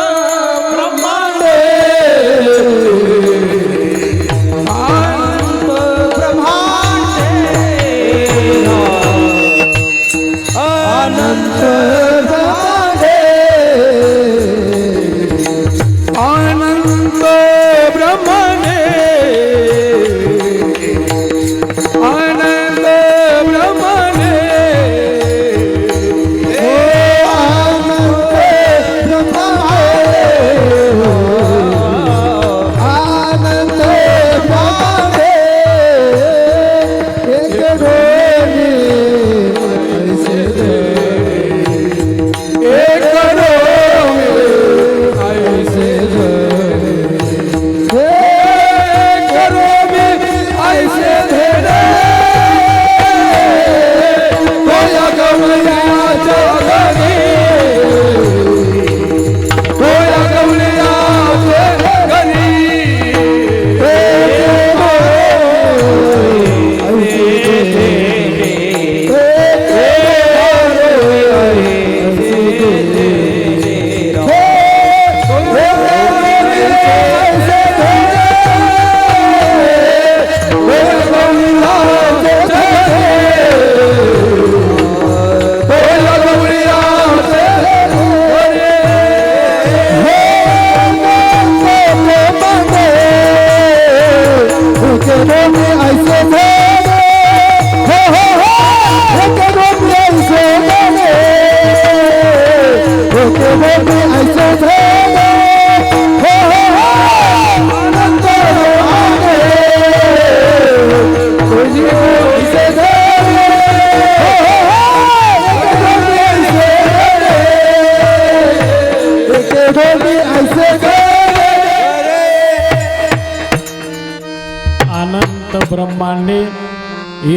ब्रह्मांडे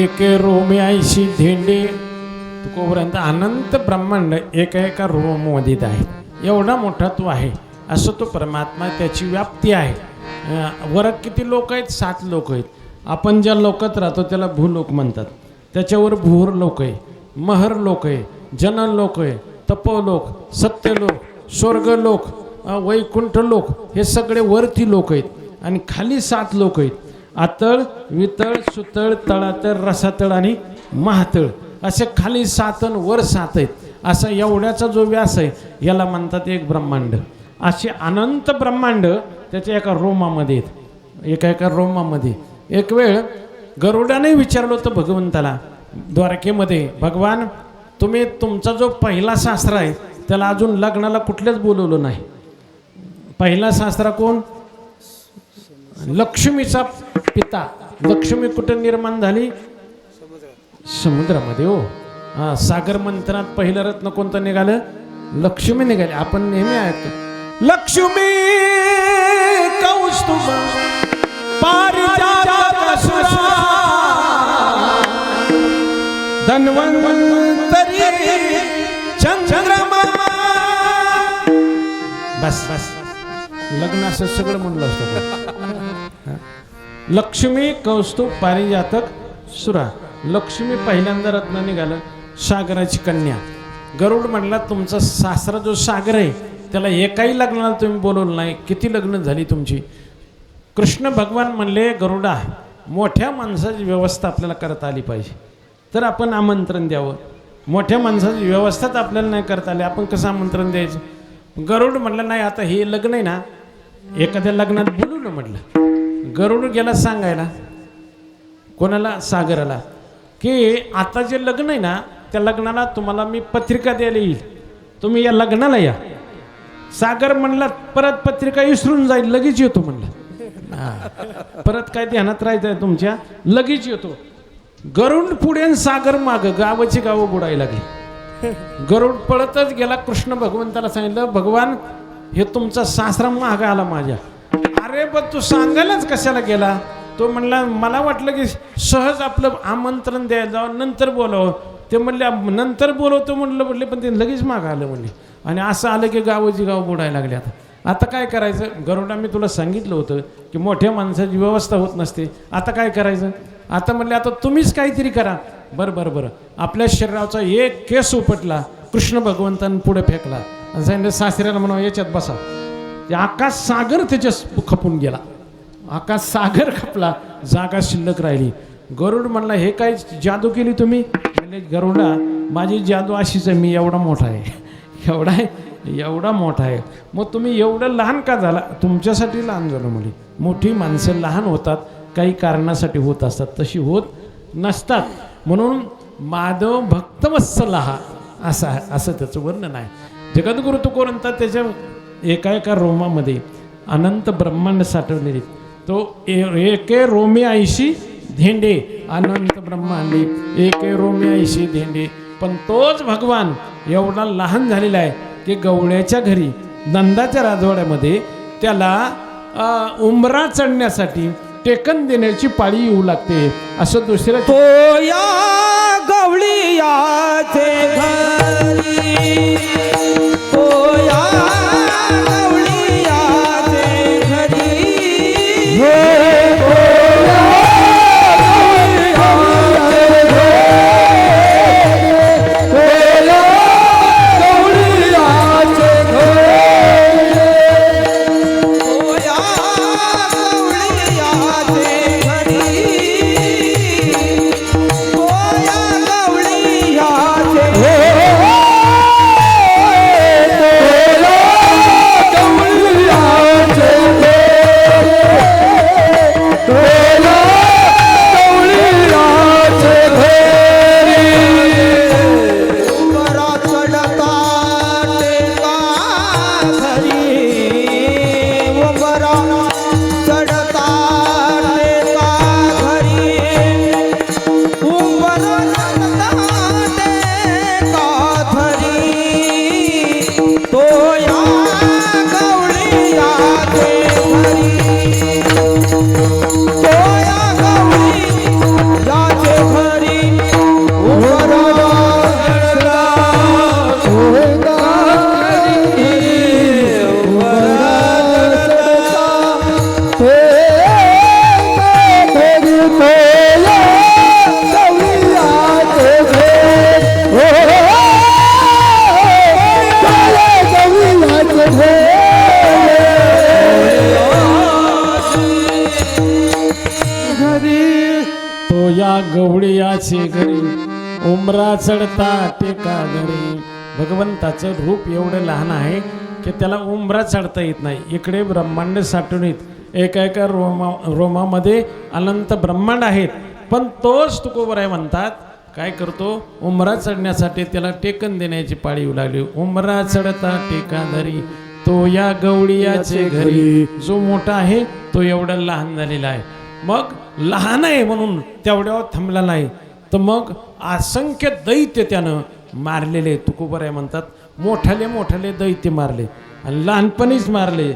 एक रोमे ऐशी धेंडे तुकोपर्यंत अनंत ब्रह्मांड एका एका रोम मध्ये आहे. एवढा मोठा तो आहे असं तो परमात्मा, त्याची व्याप्ती आहे. वर किती लोक आहेत? 7 लोक आहेत. आपण ज्या लोकात राहतो त्याला भूलोक म्हणतात. त्याच्यावर भूर लोक आहे, महर लोक आहे, जनन लोक आहे, तपोलोक, सत्यलोक, स्वर्गलोक, वैकुंठ लोक, हे सगळे वरती लोक आहेत. आणि खाली 7 लोक आहेत. आतळ, वितळ, सुतळ, तळातळ, रसातळ आणि महातळ असे खाली 7 आणि वर 7 आहेत. असा एवढ्याचा जो व्यास आहे याला म्हणतात एक ब्रह्मांड. असे अनंत ब्रह्मांड त्याच्या एका रोमामध्ये आहेत. एका एका रोमामध्ये. एक वेळ गरुडाने विचारलं होतं भगवंताला द्वारकेमध्ये, भगवान तुम्ही तुमचा जो पहिला सासरा आहे त्याला अजून लग्नाला कुठलेच बोलवलं नाही. पहिला सासरा कोण? लक्ष्मीचा पिता. लक्ष्मी कुठे निर्माण झाली? समुद्रामध्ये. हो, हा. सागर मंथनात पहिलं रत्न कोणतं निघालं? लक्ष्मी निघाली. आपण नेहमी ऐकतो लक्ष्मी कौस्तुभ पारिजात धन्वंतरी चंद्रमा. बस बस, लग्न असं सगळं म्हणलं असतं. लक्ष्मी कौस्तुभ पारिजातक सुरा. लक्ष्मी पहिल्यांदा रत्न निघालं. सागराची कन्या. गरुड म्हणला तुमचा सासरा जो सागर आहे त्याला एकाही लग्नाला तुम्ही बोलवलं नाही. किती लग्न झाली तुमची? कृष्ण भगवान म्हणले गरुडा मोठ्या माणसाची व्यवस्था आपल्याला करता आली पाहिजे तर आपण आमंत्रण द्यावं. मोठ्या माणसाची व्यवस्थाच आपल्याला नाही करता आली आपण कसं आमंत्रण द्यायचं. गरुड म्हटलं नाही आता हे लग्न आहे ना एखाद्या लग्नात बोलू ना म्हटलं. गरुड गेला सांगायला कोणाला सागराला की आता जे लग्न आहे ना त्या लग्नाला तुम्हाला मी पत्रिका द्यायला येईल तुम्ही या लग्नाला या. सागर म्हणला परत पत्रिका विसरून जाईल लगेच येतो म्हणलं. परत काय ध्यानात राहायचं तुमच्या लगेच येतो. गरुड पुढे आणि सागर माग गावाची गावं बुडायला लागली. गरुड पळतच गेला कृष्ण भगवंताला सांगितलं भगवान हे तुमचा सासरा माग आला माझ्या. अरे पण तू सांगायलाच कशाला गेला. तो म्हणला मला वाटलं की सहज आपलं आमंत्रण द्यायला जावं नंतर बोलावं. ते म्हणले नंतर बोलवतो म्हणले पण ते लगेच मागं आलं म्हणले. आणि असं आलं की गावाची गाव बुडायला लागले. आता काय करायचं. गरुडा मी तुला सांगितलं होतं की मोठ्या माणसाची व्यवस्था होत नसते. आता काय करायचं. आता म्हणले आता तुम्हीच काहीतरी करा. बरं आपल्या शरीराचा एक केस उपटला कृष्ण भगवंतांनी पुढे फेकला आणि सांगितलं सासऱ्याला म्हणा याच्यात बसा. ते आकाश सागर त्याच्या खपून गेला. आकाश सागर खपला जागा शिल्लक राहिली. गरुड म्हणला हे काय जादू केली तुम्ही. म्हणजे गरुडा माझी जादू अशीच आहे मी एवढा मोठा आहे एवढा मोठा आहे. मग तुम्ही एवढं लहान का झाला. तुमच्यासाठी लहान झालं म्हणजे मोठी माणसं लहान होतात काही कारणासाठी होत असतात तशी होत नसतात. म्हणून माधव भक्तवत्सलहा असं त्याचं वर्णन आहे. जगद्गुरु तुकोरंत त्याच्या एका रोमामध्ये अनंत ब्रह्मांड साठवलेले तो एके रोमे 80 धेंडे अनंत ब्रह्मांडे एके रोमे 80 धेंडे. पण तोच भगवान एवढा लहान झालेला आहे की गवळ्याच्या घरी नंदाच्या राजवाड्यामध्ये त्याला उंबरा चढण्यासाठी टेकन देण्याची पाळी येऊ लागते. असं दुसऱ्या तो या गवळीयाचे घरी तो या गवळीयाचे घरी गवळीयाचे घरी उमरा चढता टेका घरी. भगवंताचं रूप एवढं लहान आहे की त्याला उमरा चढता येत नाही. इकडे ब्रह्मांड साठवून एका रोमामध्ये अनंत ब्रह्मांड आहेत. पण तोच तुकोबराय म्हणतात काय करतो उमरा चढण्यासाठी त्याला टेकन देण्याची पाळी येऊ लागली. उमरा चढता टेका धरी तो या गवळीयाचे घरी. जो मोठा आहे तो एवढा लहान झालेला आहे. मग लहान आहे म्हणून तेवढ्यावर थांबला नाही तर मग असंख्य दैत्य त्यानं मारलेले. तुकोबराय म्हणतात मोठाले दैत्य मारले आणि लहानपणीच मारले.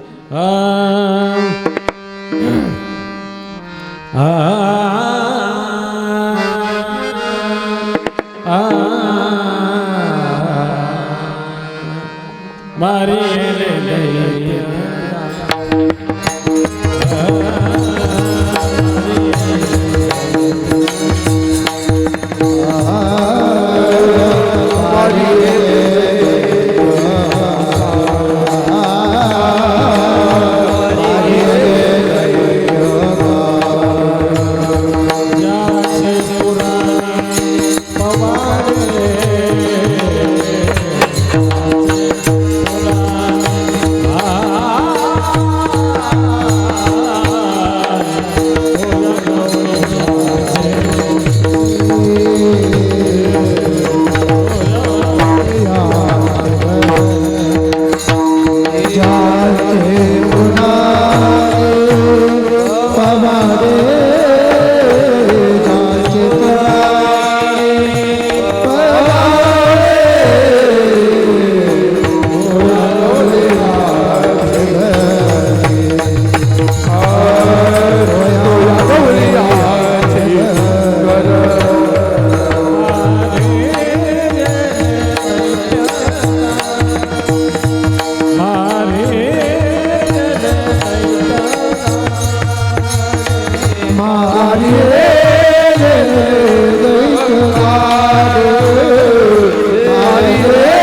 मारी रे दैत वाढ मारी रे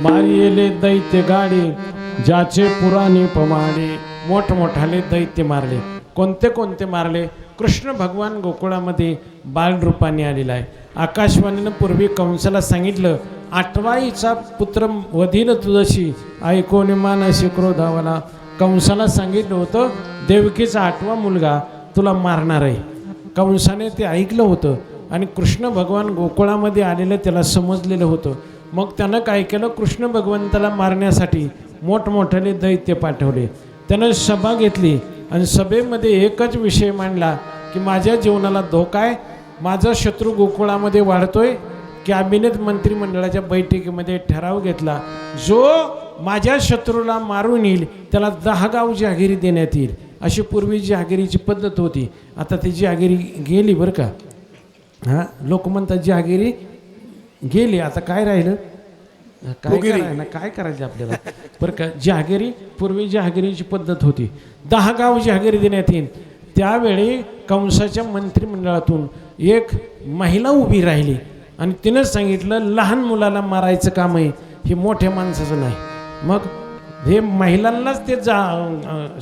मारियेले दैत्य गाडी ज्याचे पुराणे पमाडे. मोठमोठाले दैत्य मारले. कोणते कोणते मारले? कृष्ण भगवान गोकुळामध्ये बालरूपाने आलेला आहे. आकाशवाणीनं पूर्वी कंसाला सांगितलं, 8वाईचा पुत्र वधील तुझशी ऐकोन मानसी क्रोधावला. कंसाला सांगितलं होतं देवकीचा 8वा मुलगा तुला मारणार आहे. कंसाने ते ऐकलं होतं आणि कृष्ण भगवान गोकुळामध्ये आलेलं त्याला समजलेलं होतं. मग त्यानं काय केलं? कृष्ण भगवंताला मारण्यासाठी मोठमोठाले दैत्य पाठवले. त्यानं सभा घेतली आणि सभेमध्ये एकच विषय मांडला की माझ्या जीवनाला धोका आहे, माझा शत्रू गोकुळामध्ये वाढतोय. कॅबिनेट मंत्रिमंडळाच्या बैठकीमध्ये ठराव घेतला, जो माझ्या शत्रूला मारून येईल त्याला 10 गाव जहागिरी देण्यात येईल. अशी पूर्वी जहागिरीची पद्धत होती. आता ती जहागिरी गेली बरं का. हां, लोक म्हणतात जहागिरी गेली, आता काय राहिलं? काय करायचं आपल्याला बरं का. जहागिरी, पूर्वी जहागिरीची पद्धत होती. 10 गाव जहागिरी देण्यात येईल. त्यावेळी कंसाच्या मंत्रिमंडळातून एक महिला उभी राहिली आणि तिनं सांगितलं लहान मुलाला मारायचं काम आहे, हे मोठ्या माणसाचं नाही. मग हे महिलांनाच ते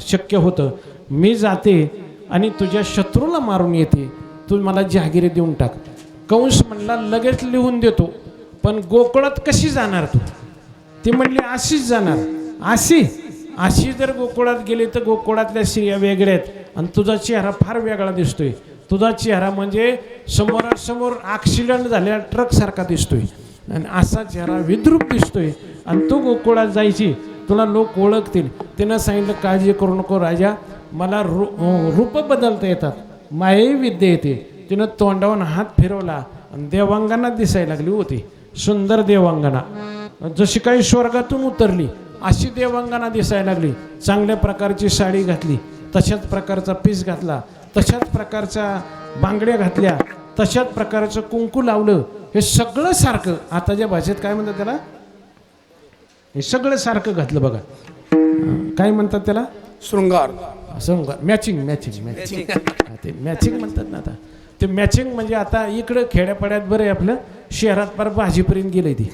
शक्य होतं. मी जाते आणि तुझ्या शत्रूला मारून येते, तू मला जहागिरी देऊन टाक. कंस म्हणला लगेच लिहून देतो, पण गोकुळात कशी जाणार तू? ती म्हणली अशीच जाणार. अशी जर गोकुळात गेली तर गोकुळातल्या स्त्रिया वेगळ्या आहेत आणि तुझा चेहरा फार वेगळा दिसतोय. तुझा चेहरा म्हणजे समोरासमोर ॲक्सिडेंट झालेला ट्रकसारखा दिसतोय आणि असा चेहरा विद्रूप दिसतोय आणि तू गोकुळात जायची, तुला लोक ओळखतील. तिनं सांगितलं काळजी करू नको राजा, मला रूप बदलता येतात, मायाही विद्या येते. तिनं तोंडावून हात फिरवला आणि देवांगना दिसायला लागली होती. सुंदर देवांगना, जशी काही स्वर्गातून उतरली अशी देवांगना दिसायला लागली. चांगल्या प्रकारची साडी घातली, तशाच प्रकारचा पीस घातला, तशाच प्रकारच्या बांगड्या घातल्या, तशाच प्रकारचं कुंकू लावलं. हे सगळं सारखं, आताच्या भाषेत काय म्हणतात त्याला? हे सगळं सारखं घातलं बघा. काय म्हणतात त्याला? शृंगार. मॅचिंग ते मॅचिंग म्हणतात ना. आता ते मॅचिंग म्हणजे आता इकडं खेड्यापाड्यात बरं आहे, आपलं शहरात फार भाजीपर्यंत गेलंय. ती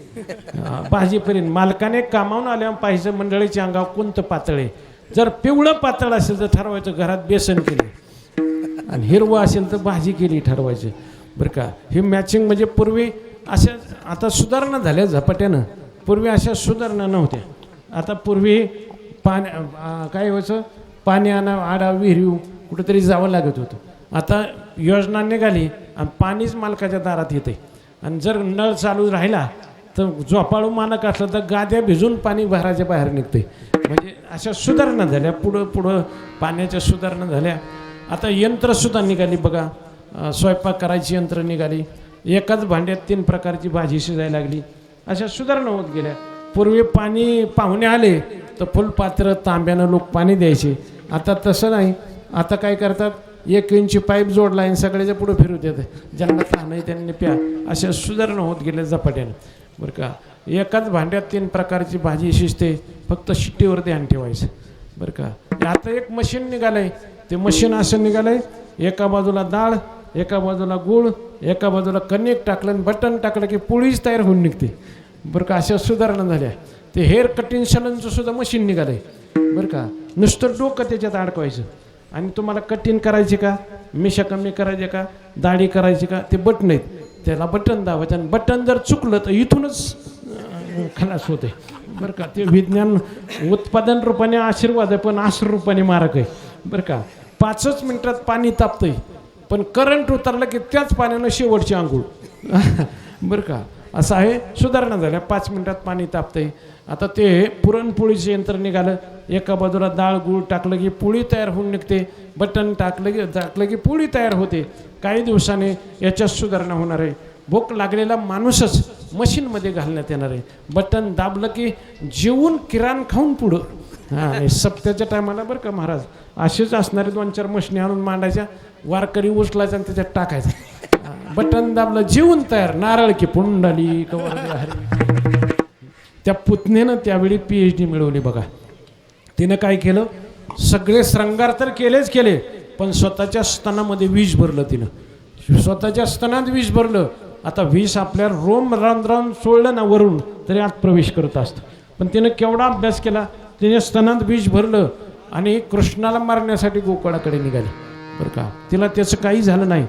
भाजीपर्यंत मालकाने कामावून आल्या पाहिजे मंडळीच्या अंगावर कोणतं पातळ आहे. जर पिवळं पातळ असेल तर ठरवायचं घरात बेसन केले आणि हिरवं असेल तर भाजी केली ठरवायचं बरं का. हे मॅचिंग म्हणजे पूर्वी अशा, आता सुधारणा झाल्या झपाट्यानं. पूर्वी अशा सुधारणा नव्हत्या. आता पूर्वी काय व्हायचं, पाणी आडा विहिरीव कुठेतरी जावं लागत होतं. आता योजना निघाली आणि पाणीच मालकाच्या दारात येते. आणि जर नळ चालू राहिला तर झोपाळू मानक असलं तर गाद्या भिजून पाणी घराच्या बाहेर निघते. म्हणजे अशा सुधारणा झाल्या, पुढं पाण्याच्या सुधारणा झाल्या. आता यंत्रसुद्धा निघाली बघा. स्वयंपाक करायची यंत्र निघाली. एकाच भांड्यात 3 प्रकारची भाजी शिजायला लागली. अशा सुधारणा होत गेल्या. पूर्वी पाणी पाहुणे आले तर फुलपात्र तांब्यानं लोक पाणी द्यायचे. आता तसं नाही. आता काय करतात, 1 इंची पाईप जोडला आणि सगळ्याच्या पुढे फिरू देतात. ज्यांना तहान आहे त्यांनी प्या. अशा सुधारणा होत गेल्या झपाट्यानं बरं का. एकाच भांड्यात 3 प्रकारची भाजी शिजते, फक्त शिट्टीवर ध्यान ठेवायचं बरं का. आता एक मशीन निघालं आहे. ते मशीन असं निघालं आहे, एका बाजूला डाळ, एका बाजूला गूळ, एका बाजूला कणिक टाकलं आणि बटन टाकलं की पोळीच तयार होऊन निघते बरं का. अशा सुधारणा झाल्या. ते हेअर कटिंग सलूनचं सुद्धा मशीन निघालं आहे बरं का. नुसतं डोकं त्याच्यात अडकवायचं आणि तुम्हाला कटिंग करायची का, मिशा कमी करायचे का, दाढी करायची का, ते बटन आहेत. त्याला बटन दाबायचं आणि बटन जर चुकलं तर इथूनच खलास होते बरं का. ते विज्ञान उत्पादन रूपाने आशीर्वाद आहे पण आश्र रूपाने मारक आहे बरं का. 5च मिनिटात पाणी तापतंय पण करंट उतरलं की त्याच पाण्यानं शेवटची आंघोळ बरं का. असं आहे. सुधारणा झाल्या. 5 मिनिटात पाणी तापतंय. आता ते पुरणपोळीचं यंत्र निघालं. एका बाजूला डाळ गूळ टाकलं की पोळी तयार होऊन निघते. बटन टाकलं की पोळी तयार होते. काही दिवसाने याच्यात सुधारणा होणार आहे. भूक लागलेला माणूसच मशीनमध्ये घालण्यात येणार आहे. बटन दाबलं की जेवून किराण खाऊन पुढं हां. सप्त्याच्या टायमाला बरं का महाराज असेच असणारे 2-4 मशिनी आणून मांडायच्या. वारकरी उचलायचा आणि त्याच्यात टाकायचं. बटन दाबलं जेवून तयार. नारळ की पुंडली कवरदे हरी. त्या पुतणेनं त्यावेळी PhD मिळवली बघा. तिनं काय केलं सगळे श्रंगार तर केले पण स्वतःच्या स्तनामध्ये विष भरलं. तिनं स्वतःच्या स्तनात विष भरलं. आता विष आपल्या रोम रान सोडलं ना वरून तरी आत प्रवेश करत असतं. पण तिनं केवढा अभ्यास केला. तिने स्तनात विष भरलं आणि कृष्णाला मारण्यासाठी गोकुळाकडे निघाली बरं का. तिला त्याचं काही झालं नाही.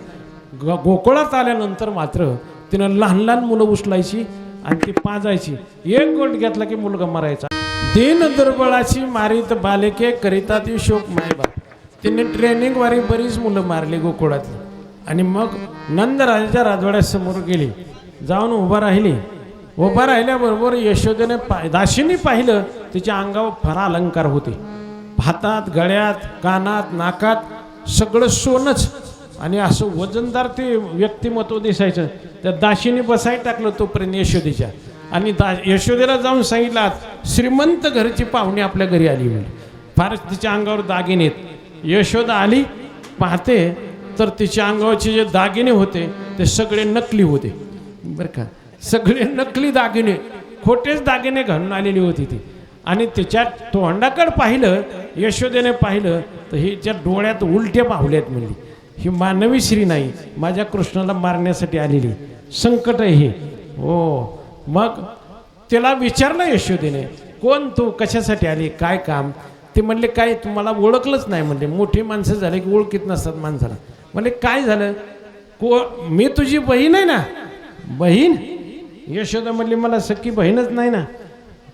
गोकुळात आल्यानंतर मात्र तिनं लहान लहान मुलं उचलायची आणि ती पाजायची. एक गोट घेतला की मुलगा मरायचा. दीन दुर्बळाची मारित बालके करिता ती शोक मायबाप. तिने ट्रेनिंग वारी बरीच मुलं मारली गोकुळातली. आणि मग नंदराजाच्या राजवाड्यासमोर गेली. जाऊन उभा राहिली. उभा राहिल्याबरोबर यशोदेने दाशीने पाहिलं तिच्या अंगावर फार अलंकार होते. हातात गळ्यात कानात नाकात सगळं सोनच आणि असं वजनदार ते व्यक्तिमत्व दिसायचं. त्या दाशीने बसाय टाकलं तोपर्यंत यशोदेच्या. आणि यशोदेला जाऊन सांगितलं श्रीमंत घरची पाहुणी आपल्या घरी आली म्हणजे. फारच तिच्या अंगावर दागिने आहेत. यशोदा आली पाहते तर तिच्या अंगावरचे जे दागिने होते ते सगळे नकली होते बरं का. सगळे नकली दागिने खोटेच दागिने घालून आलेली होती ती. आणि तिच्या तोंडाकडे पाहिलं यशोदेने पाहिलं तर हिच्या डोळ्यात उलट्या पाहुल्यात म्हणली. ही मानवी श्री नाही माझ्या कृष्णाला मारण्यासाठी आलेली संकट आहे हे हो. मग तिला विचारलं यशोदेने कोण तू कशासाठी आली काय काम. ते म्हणले काय तुम्हाला ओळखलंच नाही म्हणले. मोठी माणसं झाले की ओळखीत नसतात माणसाला. म्हणले काय झालं मी तुझी बहीण आहे ना. बहीण यशोदा म्हणली मला सख्खी बहीणच नाही ना.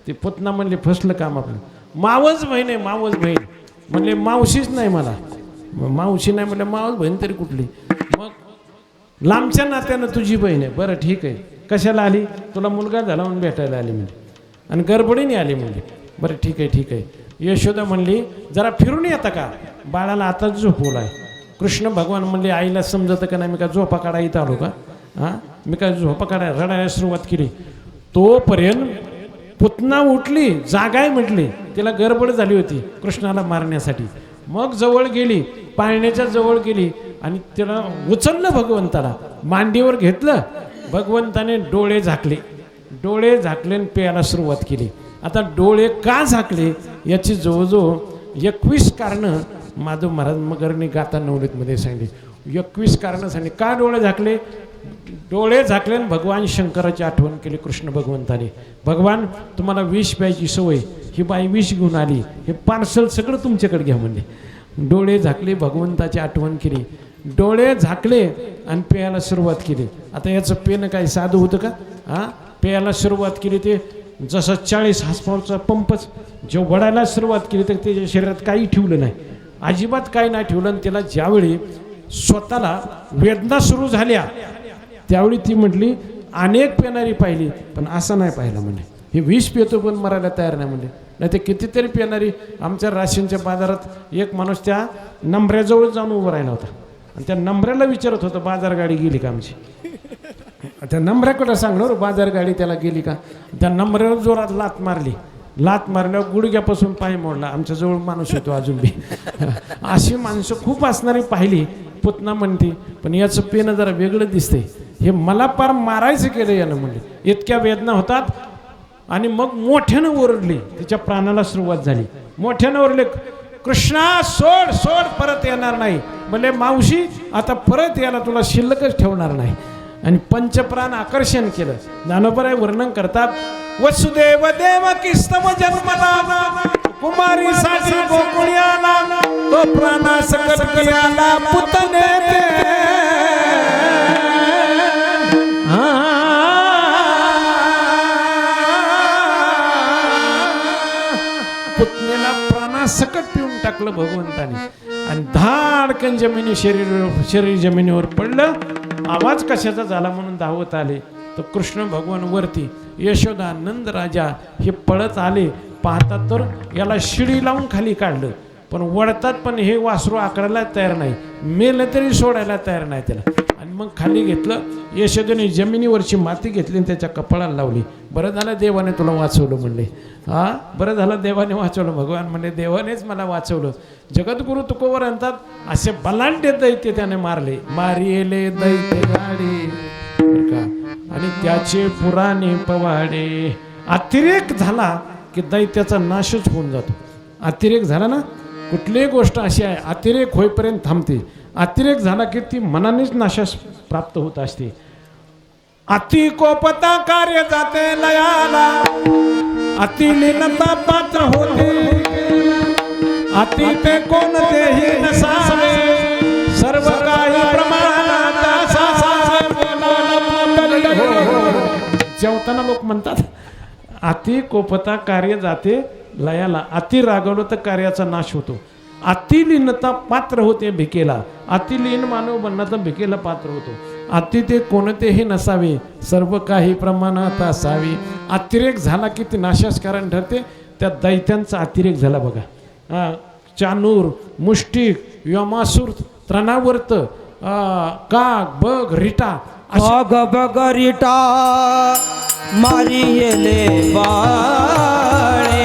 ते पुतना म्हणले फसलं काम आपलं. मावस बहीण आहे मावस बहीण. म्हणले मावशीच नाही मला. मावशी नाही म्हणलं मावस बहीण तरी कुठली. मग लांबच्या नात्यानं तुझी बहीण आहे. बरं ठीक आहे. कशाला आली तुला मुलगा झाला म्हणून भेटायला आली म्हणजे आणि गडबडीने आली म्हणजे. बरं ठीक आहे. यशोदा म्हणली जरा फिरून येता का बाळाला आताच झोपवलाय. कृष्ण भगवान म्हणले आईला समजतं का नाही मी काय झोपा काढा इथं आलो का हां. मी काय झोपा काढाय रडायला सुरुवात केली. तोपर्यंत पुतना उठली जागाय म्हटली. तिला गडबड झाली होती कृष्णाला मारण्यासाठी. मग जवळ गेली पाळण्याच्या जवळ गेली आणि तिला उचललं भगवंताला मांडीवर घेतलं. भगवंताने डोळे झाकले आणि प्यायला सुरुवात केली. आता डोळे का झाकले याची जवळजवळ 21 कारणं माधव महाराज मगरने गाथा नवनीतमध्ये सांगितली. 21 कारणं सांगली का डोळे झाकले. डोळे झाकले आणि भगवान शंकराची आठवण केली कृष्ण भगवंताने. भगवान तुम्हाला विष प्यायची सवय ही बाई विष घेऊन आली हे पार्सल सगळं तुमच्याकडे घ्या म्हणले. डोळे झाकले भगवंताची आठवण केली. डोळे झाकले आणि प्यायला सुरुवात केली. आता याचं पेनं काही साधं होतं का हां. प्यायला सुरुवात केली ते जसं 40 हॉर्सपॉवरचा पंपच जो वडायला सुरुवात केली तर त्याच्या शरीरात काही ठेवलं नाही अजिबात काही नाही ठेवलं. आणि त्याला ज्यावेळी स्वतःला वेदना सुरू झाल्या त्यावेळी ती म्हटली अनेक पेणारी पाहिली पण असं नाही पाहिलं म्हणे. हे विष पितो पण मरायला तयार नाही म्हणजे. नाही ते कितीतरी पेणारी आमच्या राशींच्या बाजारात एक माणूस त्या नंबऱ्याजवळ जाऊन उभं राहिला होता आणि त्या नंबऱ्याला विचारत होतं बाजार गाडी गेली का आमची. त्या नंबऱ्याकडे सांगणार बाजार गाडी त्याला गेली का. त्या नंबऱ्यावर जोरात लात मारल्यावर गुडघ्यापासून पाय मोडला. आमच्याजवळ माणूस होतो अजून बी. अशी माणसं खूप असणारी पाहिली. पुतना म्हणते पण याचं पेनं जरा वेगळं दिसतंय. हे मला पार मारायचं केलं यानं म्हणले. इतक्या वेदना होतात. आणि मग मोठ्यानं ओरडली. तिच्या प्राणाला सुरुवात झाली. मोठ्यानं ओरडले कृष्णा सोड परत येणार नाही. म्हणजे मावशी आता परत यायला तुला शिल्लकच ठेवणार नाही. आणि पंचप्राण आकर्षण केलं. ज्ञानोबराय वर्णन करतात वसुदेव देवकी स्तम जन्मला कुमारीसाठी गोकुळी आला तो प्राणा सकट आला पुतने सकट पिऊन टाकलं भगवंताने आणि धाडकन शरीर जमिनीवर पडलं. आवाज कशाचा झाला म्हणून धावत आले तर कृष्ण भगवान वरती, यशोदा नंद राजा हे पळत आले. पाहतात तर याला शिडी लावून खाली काढलं, पण वळतात पण हे वासरू आकडायला तयार नाही, मेलं तरी सोडायला तयार नाही त्याला. आणि मग खाली घेतलं. यशोदेने जमिनीवरची माती घेतली आणि त्याच्या कपाळाला लावली. बरं झालं देवाने तुला वाचवलं म्हणले. हा, बरं झालं देवाने वाचवलं. भगवान म्हणले देवानेच मला वाचवलं. जगद्गुरु तुकोबर म्हणतात असे बलांडे दैत्य त्याने मारले. मारिले दैत्य गाडी का आणि त्याचे पुराणे पवाडे. अतिरेक झाला की दैत्याचा नाशच होऊन जातो. अतिरेक झाला ना, कुठलीही गोष्ट अशी आहे अतिरेक होईपर्यंत थांबते. अतिरेक झाला की ती मनानेच नाशास प्राप्त होत असते. अति कोपता कार्य जाते लयाला, अति लीनता पात्र होते, अति ते कोणतेही नसावे, सर्व काही प्रमाणात जेवताना लोक म्हणतात अति कोपता कार्य जाते लयाला, अति रागवलं तर कार्याचा नाश होतो. अतिलीनता पात्र होते भिकेला, अतिलीन मानव बनला तर भिकेला पात्र होतो. अति ते कोणतेही नसावे, सर्व काही प्रमाणात असावे. अतिरेक झाला की ते नाशास कारण ठरते. त्या दैत्यांचा अतिरेक झाला बघा. चानूर, मुष्टिक, यमासूर, त्रणावर्त, काग, बग, रिटा, काग बग रिटा मारिले बाळे.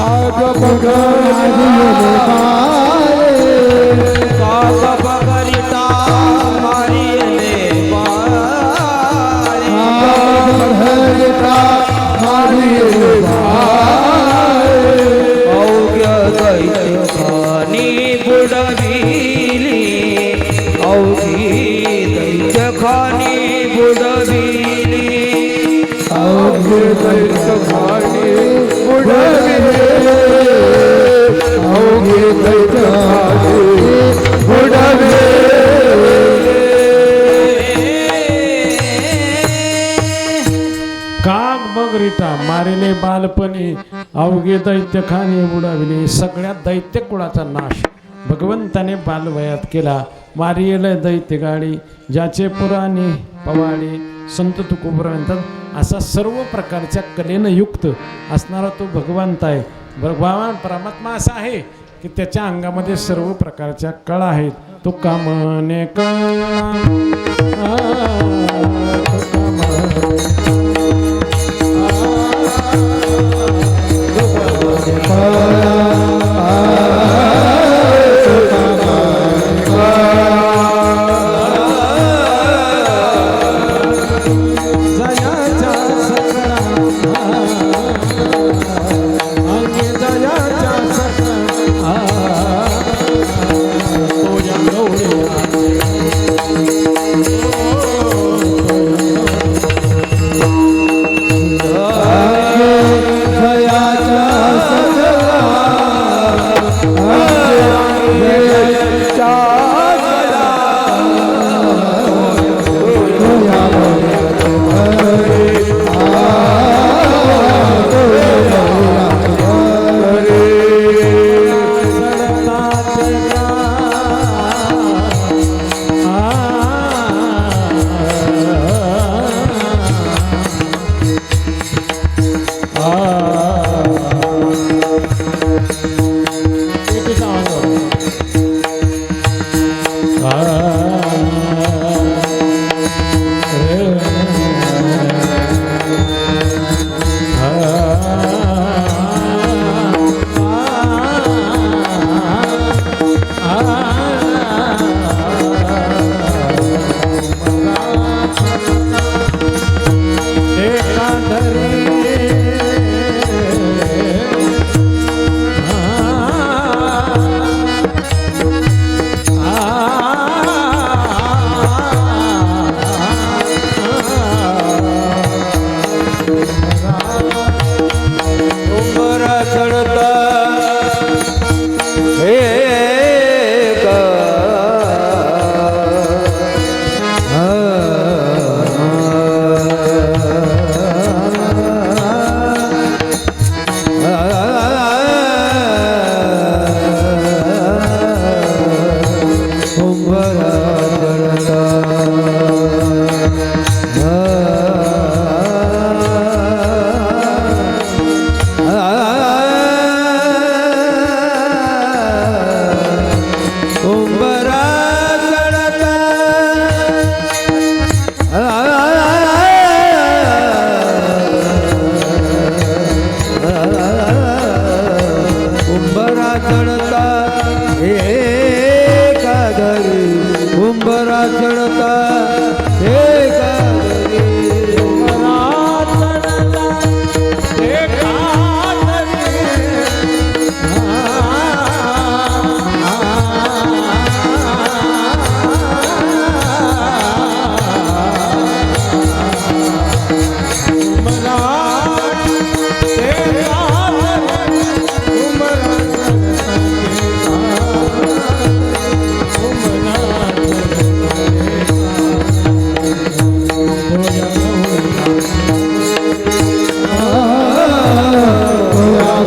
आग बघिले काग बग रिटा मारिले बाळे. अवघ्य दैत्य खानी बुडविली, अवघी दैत्य खानी बुडविली, अवघे दैत्य खाणी बुडविले, अवघे दैत्य खाणी बुडविले. काग बग रिटा मारिले बालपणी, अवघे दैत्य खाणे बुडाविले. सगळ्या दैत्य कुळाचा नाश भगवंताने बालवयात केला. मारिले दैत्य गाडी ज्याचे पुराणे पवाडे. संत तुकोबर म्हणतात असा सर्व प्रकारच्या कलेनं युक्त असणारा तो भगवंत आहे. भगवान परमात्मा असा आहे की त्याच्या अंगामध्ये सर्व प्रकारच्या कळा आहेत. तो कामने कळा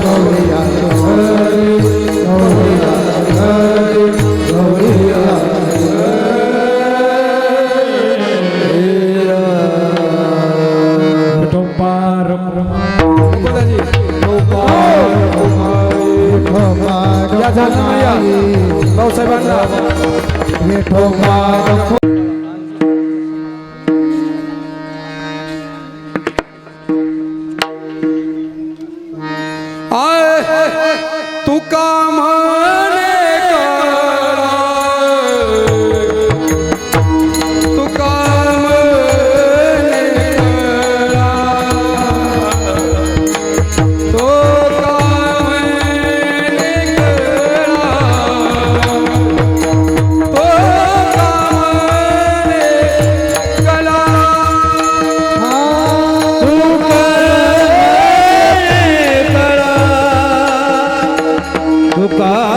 गौरिया हरी गौरिया हरी गौरिया भाऊसाहेबांना तुका म्हणे कळा तुका म्हणे कळा तुका म्हणे कळा तुका म्हणे कळा तुका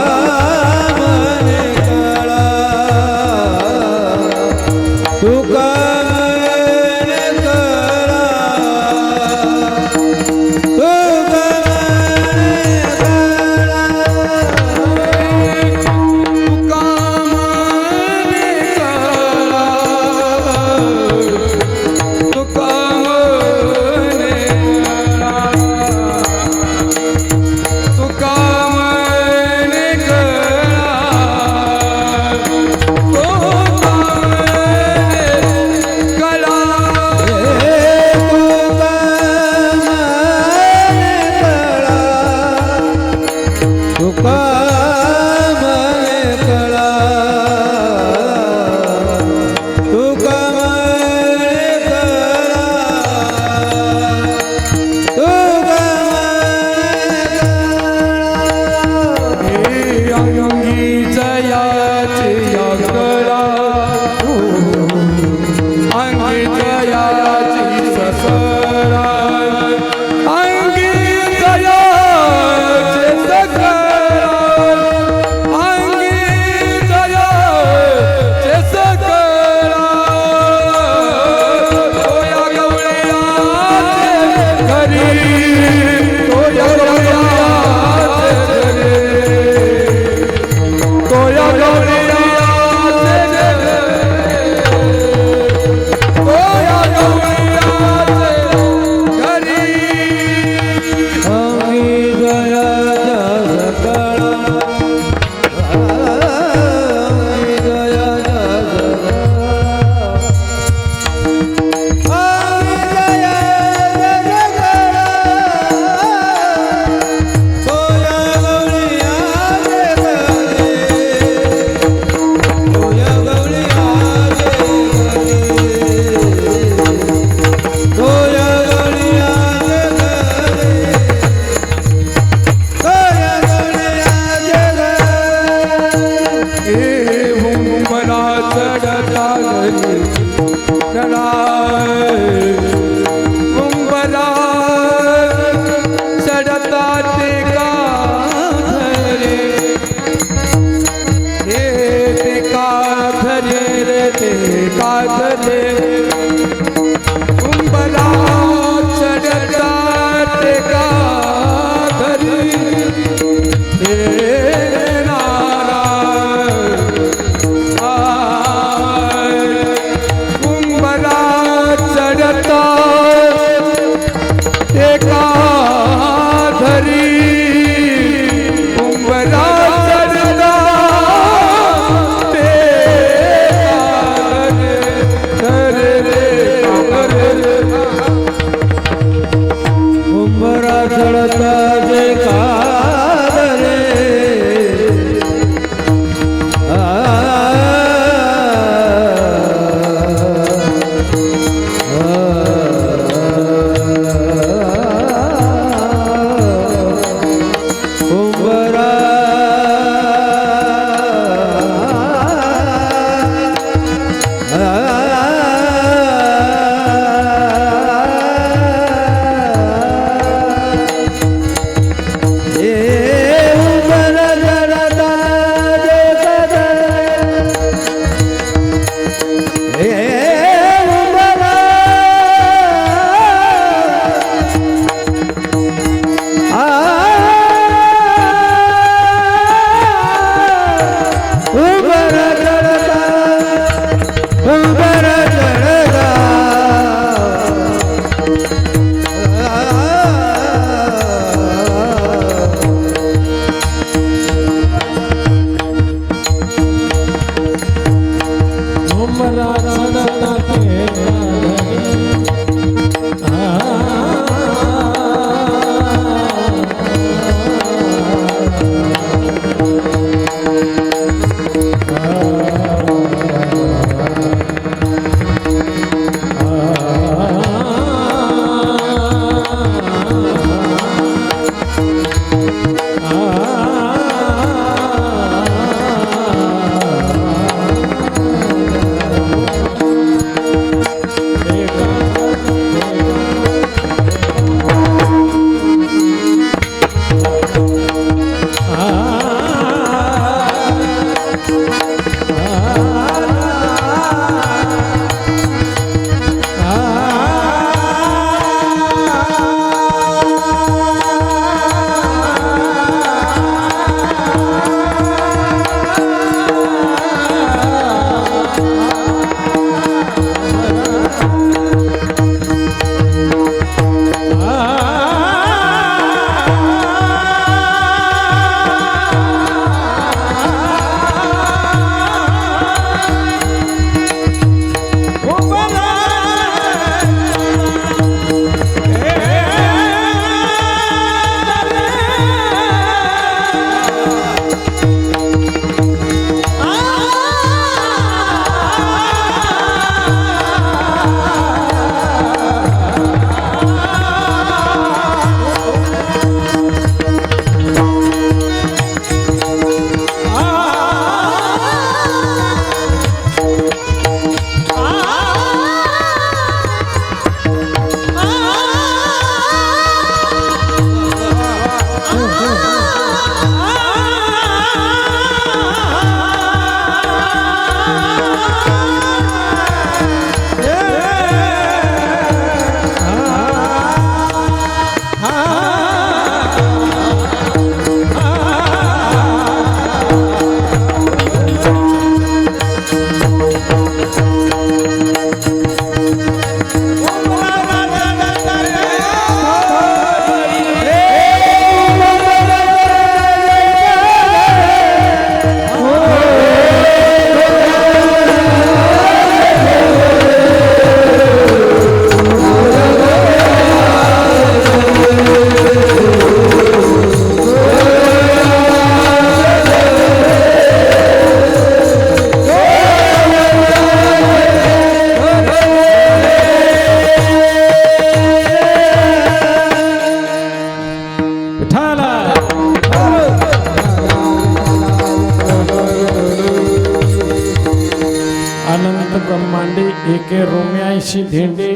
अशी धेंडे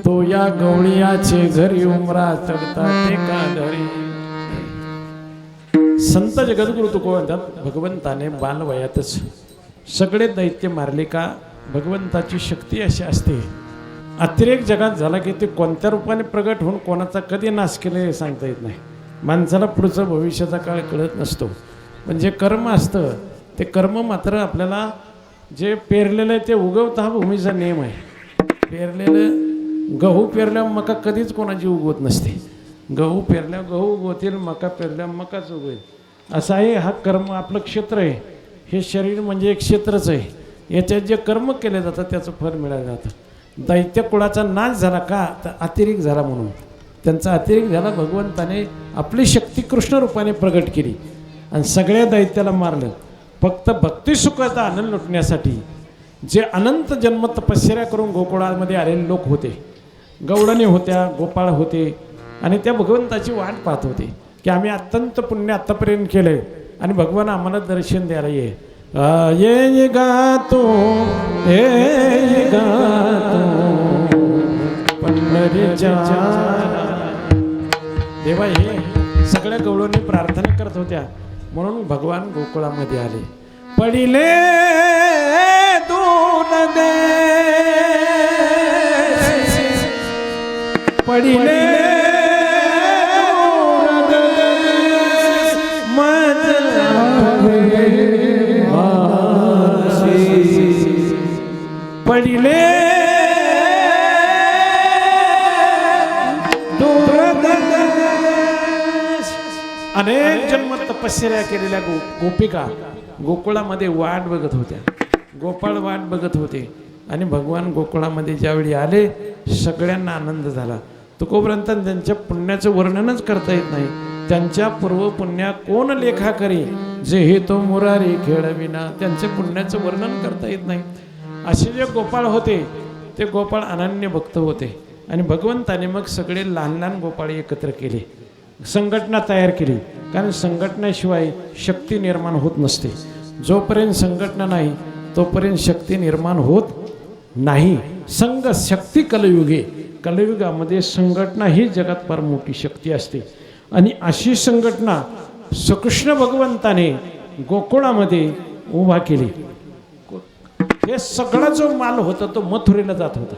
तो या गवळियाचे घरी उमरा चढता टेका धरी. संत जगद्गुरु तुकोबा म्हणतात भगवंताने बालवयातच सगळे दैत्य मारले का. भगवंताची शक्ती अशी असते, अतिरेक जगात झाला की ते कोणत्या रूपाने प्रगट होऊन कोणाचा कधी नाश केले हे सांगता येत नाही. माणसाला पुढचं भविष्याचा काळ कळत नसतो. पण जे कर्म असतं ते कर्म मात्र आपल्याला जे पेरलेलं आहे ते उगवता हा भूमीचा नियम आहे. पेरलेलं गहू पेरल्यावर मका कधीच कोणाची उगवत नसते. गहू पेरल्यावर गहू उगवतील, मका पेरल्यावर मकाच उगवेल. असं आहे हा कर्म आपलं क्षेत्र आहे. हे शरीर म्हणजे एक क्षेत्रच आहे. याच्यात जे कर्म केले जातं त्याचं फळ मिळालं जातं. दैत्य कुळाचा नाश झाला का तर अतिरेक झाला म्हणून. त्यांचा अतिरेक झाला, भगवंताने आपली शक्ती कृष्ण रूपाने प्रगट केली आणि सगळ्या दैत्याला मारलं. फक्त भक्तिसुखाचा आनंद लुटण्यासाठी जे अनंत जन्म तपश्चर्या करून गोकुळामध्ये आलेले लोक होते, गवळणी होत्या, गोपाळ होते आणि त्या भगवंताची वाट पाहत होते की आम्ही अत्यंत पुण्य आत्तापर्यंत केलंय आणि भगवान आम्हाला दर्शन द्यायला ये गातो ये गातो पंढरीच्या. देवा हे सगळ्या गवळणी प्रार्थना करत होत्या म्हणून भगवान गोकुळामध्ये आले. पडिले दून दे पडिले पडिले अनेक जन्म तपश्चर्या केलेल्या गोपिका गोकुळामध्ये वाट बघत होत्या. गोपाळ वाट बघत होते आणि भगवान गोकुळामध्ये ज्यावेळी आले सगळ्यांना आनंद झाला. तुकोपर्यंत त्यांच्या पुण्याचं वर्णनच करता येत नाही. त्यांच्या पूर्व पुण्या कोण लेखा करी जे हे तो मुरारी खेळविना. त्यांच्या पुण्याचं वर्णन करता येत नाही. असे जे गोपाळ होते ते गोपाळ अनन्य भक्त होते आणि भगवंताने मग सगळे लहान लहान गोपाळ एकत्र केले, संघटना तयार केली. कारण संघटनेशिवाय शक्ती निर्माण होत नसते. जोपर्यंत संघटना नाही तोपर्यंत शक्ती निर्माण होत नाही. संघ शक्ती कलयुगे, कलयुगामध्ये संघटना ही जगात फार मोठी शक्ती असते आणि अशी संघटना श्रीकृष्ण भगवंताने गोकुळामध्ये उभा केली. हे सगळा जो माल होता तो मथुरेला जात होता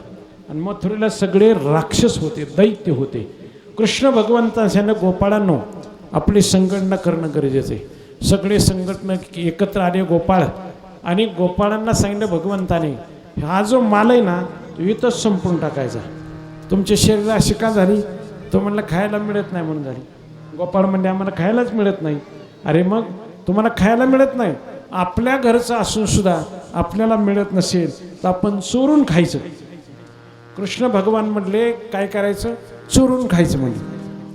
आणि मथुरेला सगळे राक्षस होते, दैत्य होते. कृष्ण भगवंताने गोपाळांनो आपली संघटना करणं गरजेचं आहे. सगळे संघटना एकत्र आले गोपाळ आणि गोपाळांना सांगितलं भगवंताने हा जो माल आहे ना तो इथंच संपून टाकायचा. तुमच्या शरीराला अशी का झाली? तो म्हणला खायला मिळत नाही म्हणून झाली. गोपाळ म्हणजे आम्हाला खायलाच मिळत नाही. अरे मग तुम्हाला खायला मिळत नाही, आपल्या घरचं असून सुद्धा आपल्याला मिळत नसेल तर आपण चोरून खायचं. कृष्ण भगवान म्हटले काय करायचं? चोरून खायचं. म्हणजे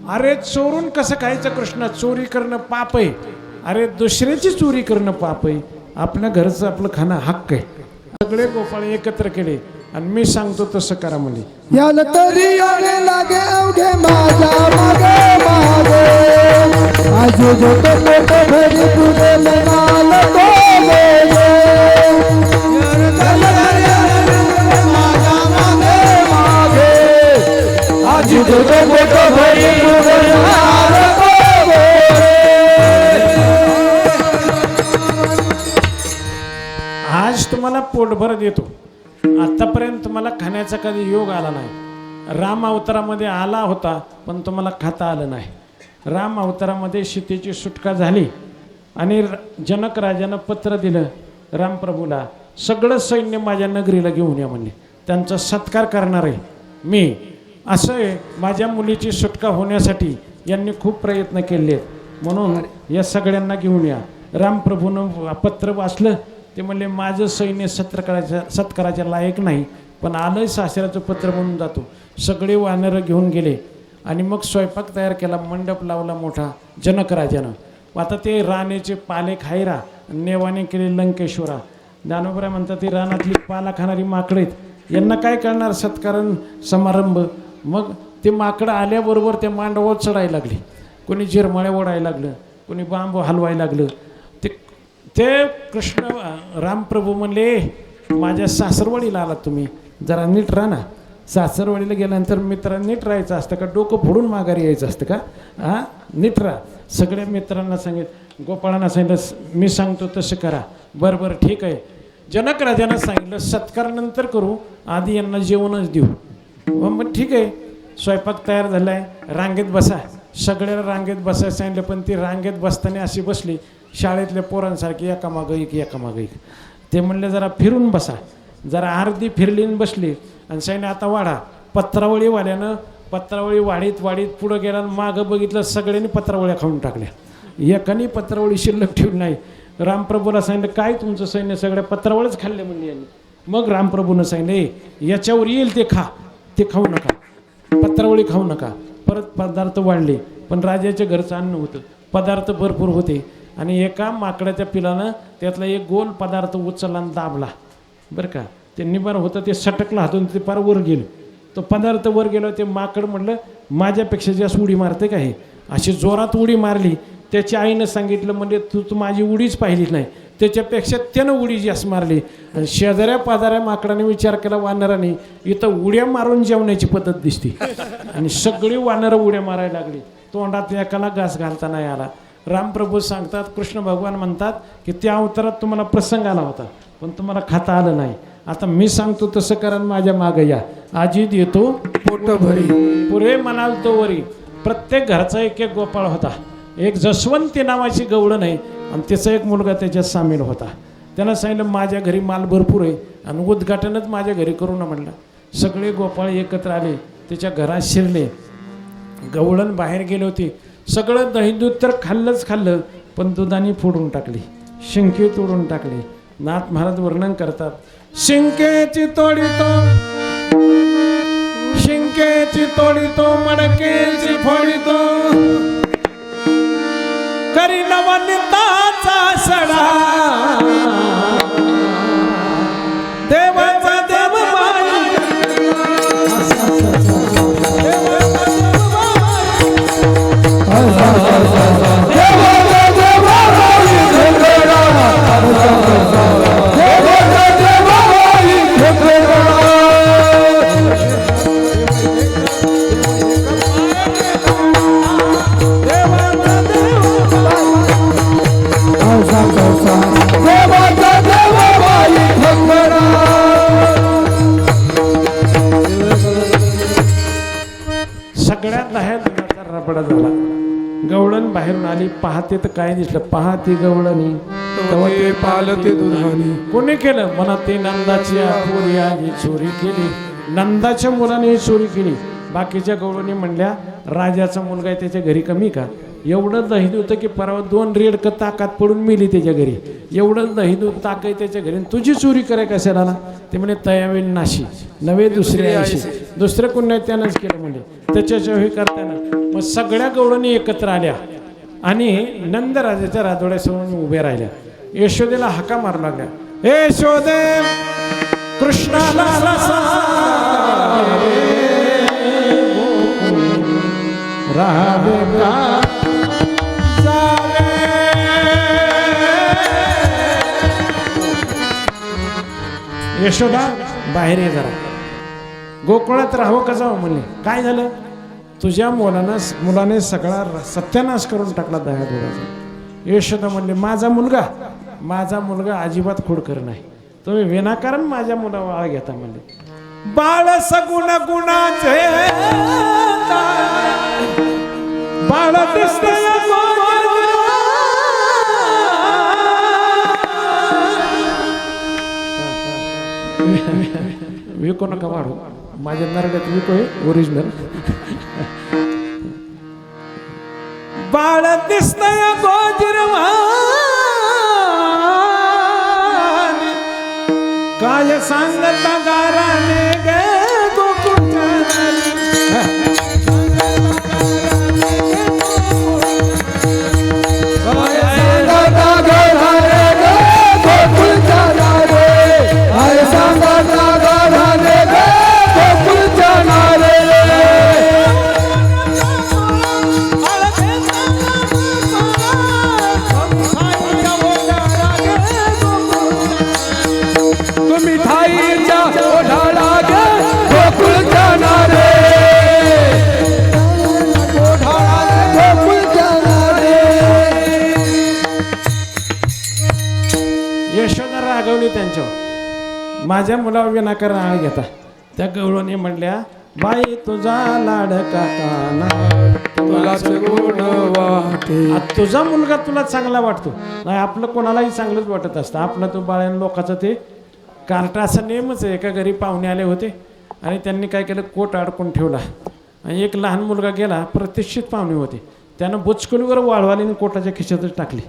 अरे चोरून कसं खायचं कृष्ण? चोरी करणं पाप आहे. अरे दुसऱ्याची चोरी करणं पाप आहे, आपल्या घरचं आपलं खाणं हक्क आहे. सगळे गोपाळ एकत्र केले आणि मी सांगतो तसं करा म्हणजे. याला तरी याने लागे अवघे माझा मागे मागे आजू जो तो मोठे घरी तुझे मनाला तो गेले. आजू जो तो मोठे घरी तुझे मनाला तो गेले. आज तुम्हाला पोटभर देतो. आतापर्यंत तुम्हाला खाण्याचा कधी योग आला नाही. राम अवतारामध्ये आला होता पण तुम्हाला खाता आलं नाही. राम अवतारामध्ये सीतेची सुटका झाली आणि जनक राजानं पत्र दिलं रामप्रभूला, सगळं सैन्य माझ्या नगरीला घेऊन या म्हणले, त्यांचा सत्कार करणार आहे मी. असं आहे माझ्या मुलीची सुटका होण्यासाठी यांनी खूप प्रयत्न केले म्हणून या सगळ्यांना घेऊन या. रामप्रभूनं पत्र वाचलं. ते म्हणले माझं सैन्य सत्काराच्या लायक नाही पण आलंय सासऱ्याचं पत्र म्हणून जातो. सगळे वानरं घेऊन गेले आणि मग स्वयंपाक तयार केला, मंडप लावला मोठा जनक राजानं. आता ते राणेचे पाले खायरा नेवाने केले लंकेश्वरा. ज्ञानोबराय म्हणतात ती रानातली पाला खाणारी माकडं आहेत, यांना काय करणार सत्कारण समारंभ. मग ते माकडं आल्याबरोबर ते मांडवावर चढायला लागले, कोणी जिरमळे ओढायला लागलं, कोणी बांबू हलवायला लागलं. ते कृष्ण रामप्रभू म्हणले माझ्या सासरवाडीला आलात तुम्ही, जरा नीट राहा ना. सासरवाडीला गेल्यानंतर मित्रांनी नीट राहायचं असतं का, डोकं फोडून माघारी यायचं असतं का? हां, नीट राहा. सगळ्या मित्रांना गोपाळांना सांगितलं मी सांगतो तसं करा. बरं बरं ठीक आहे. जनक राजानं सांगितलं सत्कारानंतर करू, आधी यांना जेवणच देऊ. मग ठीक आहे, स्वयंपाक तयार झाला आहे, रांगेत बसा. सगळ्याला रांगेत बसायला सांगितलं, पण ती रांगेत बसताना अशी बसली शाळेतल्या पोरांसारखी एकामागं एक एकामागं एक. ते म्हणले जरा फिरून बसा. जरा अर्धी फिरली आणि बसली आणि सांगितलं आता वाढा. पत्रावळीवाल्यानं पत्रावळी वाढीत वाढीत पुढं गेला आणि मागं बघितलं, सगळ्यांनी पत्रावळ्या खाऊन टाकल्या. एकाने पत्रावळी शिल्लक ठेवली नाही. रामप्रभूला सांगितलं काय तुमचं सैन्य सगळ्या पत्रावळीच खाल्ले म्हणले यांनी. मग रामप्रभूनं सांगितलं याच्यावर येईल ते खा, ते खाऊ नका, पत्रावळी खाऊ नका. परत पदार्थ वाढले, पण राजाच्या घरचं अन्न होतं, पदार्थ भरपूर होते. आणि एका माकडाच्या पिलानं त्यातला एक गोल पदार्थ उचलला आणि दाबला. बरं का, ते निबार होतं ते सटकलं हातून, ते पार वर गेलं. तो पदार्थ वर गेलो. ते माकड म्हटलं माझ्यापेक्षा जास्त उडी मारते का हे. अशी जोरात उडी मारली. त्याच्या आईनं सांगितलं म्हणजे तू माझी उडीच पाहिली नाही, त्याच्यापेक्षा त्यानं उडी जास्त मारली. आणि शेजाऱ्या पाजाऱ्या माकडाने विचार केला वानराने इथं उड्या मारून जेवण्याची पद्धत दिसते. आणि सगळी वानरं उड्या मारायला लागली. तोंडात एकाला घास घालता नाही आला. रामप्रभू सांगतात, कृष्ण भगवान म्हणतात की त्या अवतारात तुम्हाला प्रसंग आला होता, पण तुम्हाला खाता आलं नाही. आता मी सांगतो तसं करा, माझ्या मागं या. आजी देतो पोट भरी पुरे म्हणाल तो वरी. प्रत्येक घरचा एक एक गोपाळ होता. एक जसवंती नावाची गवळण आहे आणि त्याचा एक मुलगा त्याच्यात सामील होता. त्यानं सांगितलं माझ्या घरी माल भरपूर आहे आणि उद्घाटनच माझ्या घरी करू ना म्हणलं. सगळे गोपाळ एकत्र आले, त्याच्या घरात शिरले. गवळण बाहेर गेली होती. सगळं दही दूध तर खाल्लंच खाल्लं, पण दुधाने फोडून टाकली, शिंके तोडून टाकली. नाथ महाराज वर्णन करतात, शिंकेची तोडीतो, शिंकेची तोडीतो, मडकेची फोडीतो, करी नवनीताचा सडा, देवाचा देव सगळ्यात बाहेर रबडा झाला. गवळण बाहेरून आली. पाहते तर काय दिसलं, पाहते गवळणी तवते पालते दुधानी. कोणी केलं म्हणा, ते नंदाची पोरी आली चोरी केली. नंदाच्या मुलाने चोरी केली. बाकीच्या गवळणी म्हणल्या राजाचा मुलगा आहे त्याच्या घरी कमी का. एवढं दही होतं की परवा 2 रेडकं ताकात पडून मिली त्याच्या घरी. एवढं दही दूध ताक आहे त्याच्या घरी, तुझी चोरी करे कशाला ना. ते म्हणे तयावेल नाशी नवे दुसरे आयशी. दुसरं कोण नाही त्यानंच केलं म्हणजे त्याच्याशिवाय हे करताना. मग सगळ्या गवळणी एकत्र आल्या आणि नंदराजाच्या राजवाड्यासमोर उभ्या राहिल्या. यशोदेला हाका मारू लागल्या, हे यशोदे कृष्णाला राहावे का जावे. यशोदा बाहेर ये जरा, गोकुळात राहावं का जावं म्हणले. काय झालं, तुझ्या मुलाने सगळा सत्यानाश करून टाकला दह्या दुधाचा. यशोदा म्हणले माझा मुलगा अजिबात खोडकर नाही, तुम्ही विनाकारण माझ्या मुलावर आळ घेता म्हणले. बाळ सगुण गुणाचे बाळ दिसतंय विको नका वाढू, माझ्या नरड्यात विको आहे ओरिजिनल. बाळ दिसतंय गोजिरवान, काय सांगता गाराने गे मिठाईच्या माझ्या मुलावर विनाकारण आळ घेता. त्या गवळणी म्हणल्या बाई तुझा लाडका काना तुलाच गोड वाटे. तुझा मुलगा तुला चांगला वाटतो. नाही आपलं कोणालाही चांगलंच वाटत असतं. आपलं तो बाळ्यान लोकांचं ते कार्ट असा नेमच आहे. एका घरी पाहुणे आले होते आणि त्यांनी काय केलं कोट अडकून ठेवला आणि एक लहान मुलगा गेला. प्रतिष्ठित पाहुणे होते. त्यानं बुचकुलीवर वाळवालीने कोटाच्या खिशातच टाकली.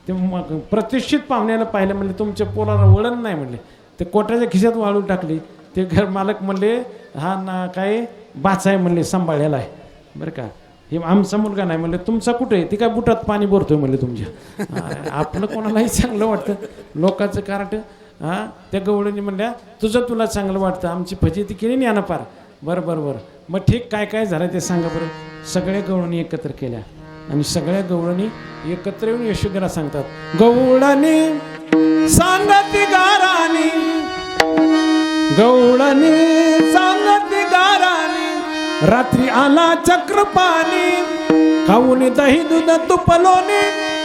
ते मग प्रतिष्ठित पाहुण्याला पाहिलं म्हणले तुमच्या पोराला वळण नाही म्हणले. ते कोटाच्या खिशात वाळून टाकली. ते घर मालक म्हणले हा ना काय बाचा आहे म्हणले सांभाळलेला आहे बरं का. हे आमचा मुलगा नाही म्हणले. तुमचा कुठे आहे? ती काय बुटात पाणी भरतोय म्हणले तुमच्या. आपलं कोणालाही चांगलं वाटतं लोकांचं कार्ट. हां त्या गवळणी म्हणल्या तुझं तुला चांगलं वाटतं. आमची फजिती केली नाही ना पार. बरं बरं बरं मग ठीक काय काय झालं ते सांगा बरं. सगळ्या गवळणी एकत्र केल्या आणि सगळ्या गवळणी एकत्र येऊन यशोदेला सांगतात गवळणी सांगती गारानी गवळणी सांगती गारानी रात्री आला चक्रपाणी खाऊन दही दूध तुपलोनी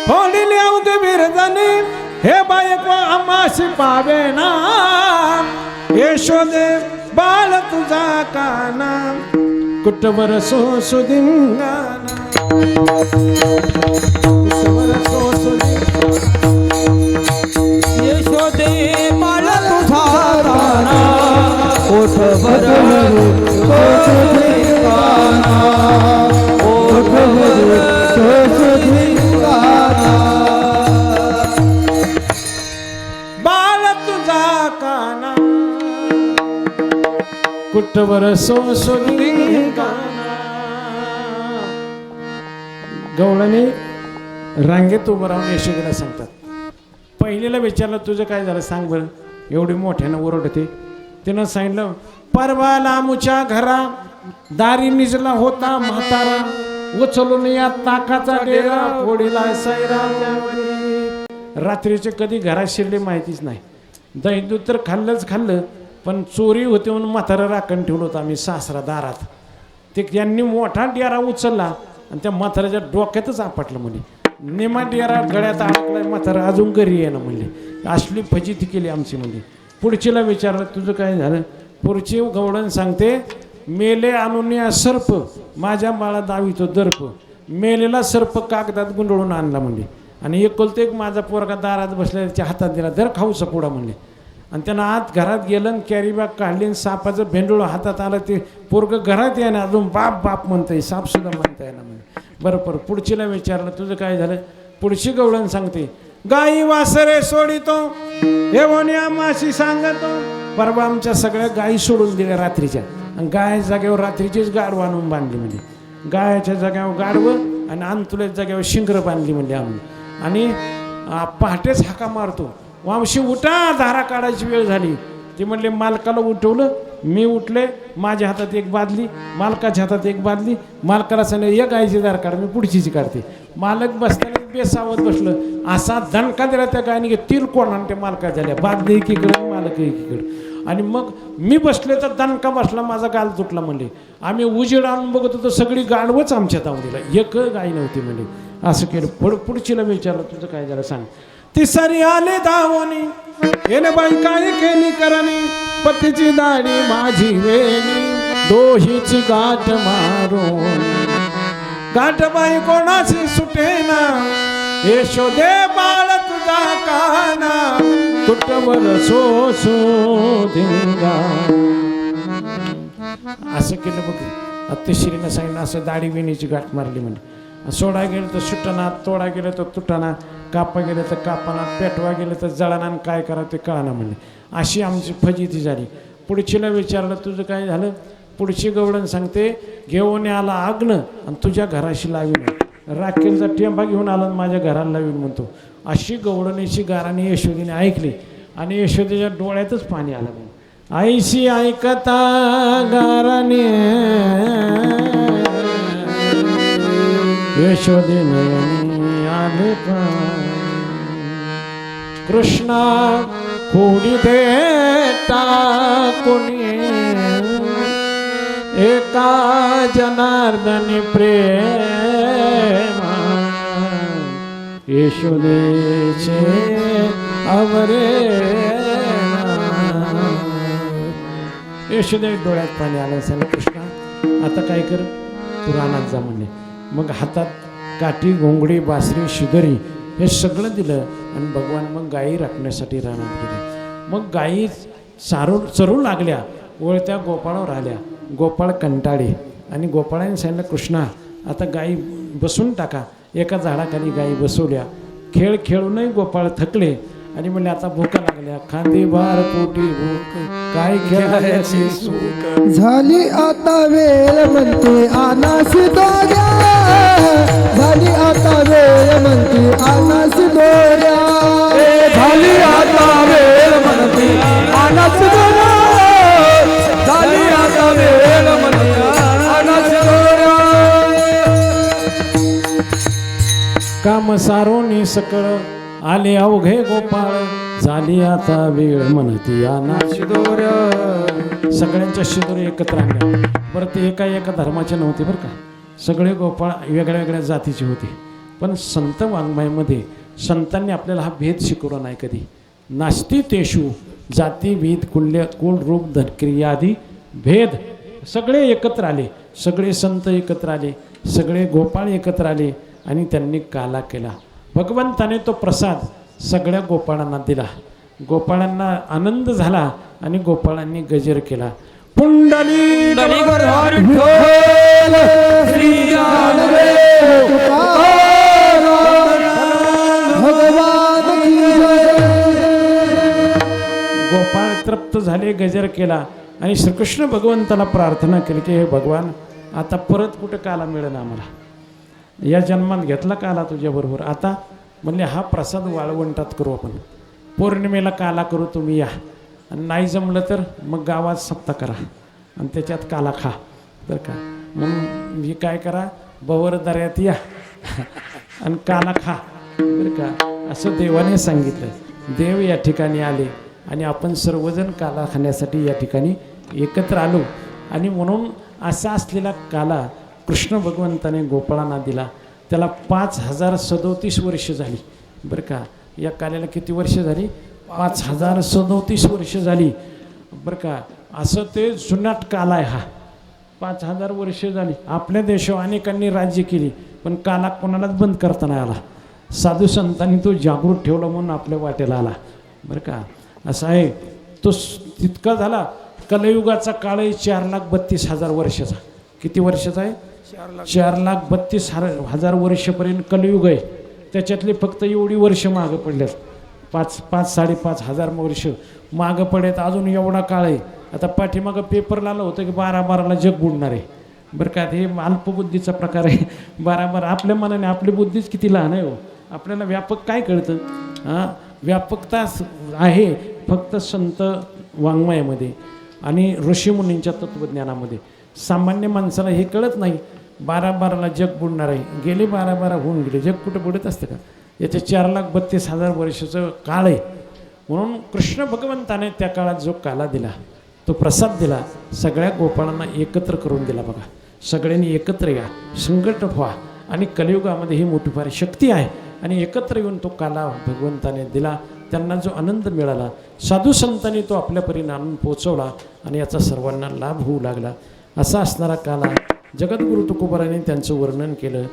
फोडली अवघ विरजनी हे बायको आमाशी पावे ना यशोदे बाल तुझा काना कुटवर सोसुदिंगाना कुटवर सोसुदिंगाना यशोदे बाळ तुझा काना ओठवर बाल तुझा काना कुटवर सोसुदिंगाना. गवळणी रांगेत उभं राहून यशोदेला सांगतात. पहिलेला विचारलं तुझं काय झालं सांग बरं. एवढी मोठ्यानं ओरडते. तिनं सांगितलं परवा लांबच्या घरा दारी निजला होता म्हातारा उचलून या ताकाचा डेरा फोडीला सैरा. रात्रीचे कधी घरात शिरले माहितीच नाही. दही दूध तर खाल्लं पण चोरी होते म्हणून म्हातारा राखण ठेवलं होतं आम्ही सासरा दारात. ते यांनी मोठा डेरा उचलला आणि त्या म्हाताऱ्याच्या डोक्यातच आपटलं म्हणे. नेमा डेरा गळ्यात अडकलाय म्हातारा अजून घरी येणं म्हणले. असली फजिती केली आमची म्हणजे. पुढचीला विचारलं तुझं काय झालं. पुढची गवळण सांगते मेले आणून या सर्प माझ्या बाळा दावीतो दर्प. मेलेला सर्प कागदात गुंडळून आणला म्हणले आणि एकुलते एक माझा पोरगा दारात बसल्या त्याच्या हातात दिला दर खाऊचा पुडा म्हणले. आणि त्यानं आत घरात गेलं आणि कॅरीबॅग काढली आणि सापाचं भेंडूळ हातात आलं. ते पोरगं घरात येणं अजून बाप बाप म्हणतंय सापसुद्धा म्हणता येणार म्हणजे. बरोबर पुढचीला विचारलं तुझं काय झालं. पुढची गवळण सांगते गाई वासरे सोडितो हे माशी सांगतो. परवा आमच्या सगळ्या गायी सोडून दिल्या रात्रीच्या आणि गाय जागेवर रात्रीचीच गाडवं आणून बांधली म्हणजे. गायाच्या जागेवर गाडवं आणि अंतुल्या जागेवर शिंगर बांधली म्हणजे आम्ही. आणि पहाटेच हाका मारतो वामशी उठा धारा काढायची वेळ झाली. ते म्हणले मालकाला उठवलं. मी उठले माझ्या हातात एक बादली मालकाच्या हातात एक बादली. मालकाला सांगितलं एक गायची दार काढ मी पुढचीची काढते. मालक बसताना बेसावत बसलं. असा दणका दिला त्या गायने तीन कोणाने त्या मालका झाल्या. बादली एकीकडे मालक एकीकडे. आणि मग मी बसले तर दणका बसला माझा गाल तुटला म्हणले. आम्ही उजेड आणून बघत होतो सगळी गाडवच आमच्या तावडीला एक गाय नव्हती म्हणजे. असं केलं. पुढचीला विचारलं तुझं काय झालं सांग. तिसरी आले धावणी येणे बाई काय केली करणी पतीची दाढी माझी वेणी दोहीची गाठ मारून गाठ बाई कोणाची सुटेना यशोदे बाळ तुझा काना कुटवर सोसू धिंगा. असं केलं बघ. अतिश्रीनं सांगितलं असं दाढी वेणीची गाठ मारली म्हणजे. सोडा गेलं तर सुटना तोडा गेलं तर तुटाना कापा गेलं तर कापाना पेटवा गेलं तर जळाना आणि काय करा ते कळाना म्हणले. अशी आमची फजिती झाली. पुढचीला विचारलं तुझं काय झालं. पुढची गवळण सांगते घेऊन आला आग्न आणि तुझ्या घराशी लावीन राखेलचा टेंबा घेऊन आला माझ्या घराला लावीन म्हणतो. अशी गवळणीची गाराने यशोदेने ऐकली आणि यशोदेच्या डोळ्यातच पाणी आलं. आईशी ऐकता गाराने यशोदेने आले कृष्णा खोडी दे टाकुनी एका जनार्दनी प्रेमा यशोदेचे आवरे यशोदे डोळ्यात पाणी आलं. सांगितलं कृष्णा आता काय कर, तू रानात जा म्हणले. मग हातात काठी, घोंगडी, बासरी, शिदोरी हे सगळं दिलं आणि भगवान मग गायी राखण्यासाठी रानात गेले. मग गायी चरू लागल्या, वळत्या गोपाळावर आल्या. गोपाळ कंटाळे आणि गोपाळाने सांगितलं कृष्णा आता गायी बसून टाका. एका झाडाखाली गायी बसवल्या. खेळ खेळूनही गोपाळ थकले आणि म्हणले आता भूका लागल्या, खांदे बार पोटी भूक, काय खेळायची सुख. झाली आता वेळ म्हणते आनास दोऱ्या, झाली आता वेळ म्हणते आनास दोऱ्या, झाली आता वेळ म्हणते आनाच दोऱ्या, झाली आता वेळ म्हणते आनाच दोऱ्या. काम सारोनी सकळ आले अवघे गोपाळ, झाली आता वेळ म्हणती आनाची दोऱ्या. सगळ्यांच्या शिदोरी एकत्र आणल्या. बरं ते एका धर्माचे नव्हते बरं का, सगळे गोपाळ वेगळ्या वेगळ्या जातीचे होते. पण संत वाङ्मयामध्ये संतांनी आपल्याला हा भेद शिकवला नाही कधी. नास्ति तेषु जाती भेद कुल्य कुल रूप धनक्रियादी भेद. सगळे एकत्र आले, सगळे संत एकत्र आले, सगळे गोपाळ एकत्र आले आणि त्यांनी काला केला. भगवंताने तो प्रसाद सगळ्या गोपाळांना दिला. गोपाळांना आनंद झाला आणि गोपाळांनी गजर केला. पुंडली भगवान की जय. गोपाळ तृप्त झाले, गजर केला आणि श्रीकृष्ण भगवंताला प्रार्थना केली की हे भगवान आता परत कुठं काला मिळेल आम्हाला, या जन्मात घेतला काला तुझ्याबरोबर, आता म्हणले हा प्रसाद वाळवंटात करू आपण, पौर्णिमेला काला करू, तुम्ही या, आणि नाही जमलं तर मग गावात सप्ताह करा आणि त्याच्यात काला खा बरं का. म्हणून हे काय करा, बवर दर्यात या आणि काला खा बरं का, असं देवाने सांगितलं. देव या ठिकाणी आले आणि आपण सर्वजण काला खाण्यासाठी या ठिकाणी एकत्र आलो. आणि म्हणून असा असलेला काला कृष्ण भगवंताने गोपाळांना दिला. त्याला 5037 वर्ष झाली बरं का. या काल्याला किती वर्ष झाली? 5037 वर्ष झाली बरं का. असं ते जुनाट काला आहे हा. 5000 वर्ष झाली. आपल्या देशावर अनेकांनी राज्य केली पण काला कोणालाच बंद करता नाही आला. साधू संतांनी तो जागृत ठेवला म्हणून आपल्या वाटेला आला बरं का. असं आहे तो तितका झाला. कलयुगाचा काळ आहे 4,32,000 वर्षाचा. किती वर्षाचा आहे? 4,32,000 वर्षपर्यंत कलयुग आहे. त्याच्यातले फक्त एवढी वर्ष मागं पडल्यात, 5,500 वर्ष मागं पडलेत. अजून एवढा काळ आहे. आता पाठीमागं पेपरला आलं होतं की 12-12ला जग बुडणार आहे बरं का. हे अल्पबुद्धीचा प्रकार आहे. 12-12 आपल्या मनाने, आपली बुद्धीच किती लहान आहे हो. आपल्याला व्यापक काय कळतं? हां, व्यापकता आहे फक्त संत वाङ्मयामध्ये आणि ऋषीमुनींच्या तत्त्वज्ञानामध्ये. सामान्य माणसाला हे कळत नाही. 12-12ला जग बुडणार आहे. गेले 12-12 होऊन गेले, जग कुठं बुडत असतं का? याच्या 4,32,000 वर्षाचं काळ आहे. म्हणून कृष्ण भगवंताने त्या काळात जो काला दिला, तो प्रसाद दिला, सगळ्या गोपाळांना एकत्र करून दिला. बघा, सगळ्यांनी एकत्र या, संकट व्हा. आणि कलियुगामध्ये ही मोठी फार शक्ती आहे. आणि एकत्र येऊन तो काला भगवंताने दिला. त्यांना जो आनंद मिळाला, साधू संतांनी तो आपल्यापर्यंत आणून पोचवला आणि याचा सर्वांना लाभ होऊ लागला. असा असणारा काला जगद्गुरु तुकोबाराने त्यांचं वर्णन केलं.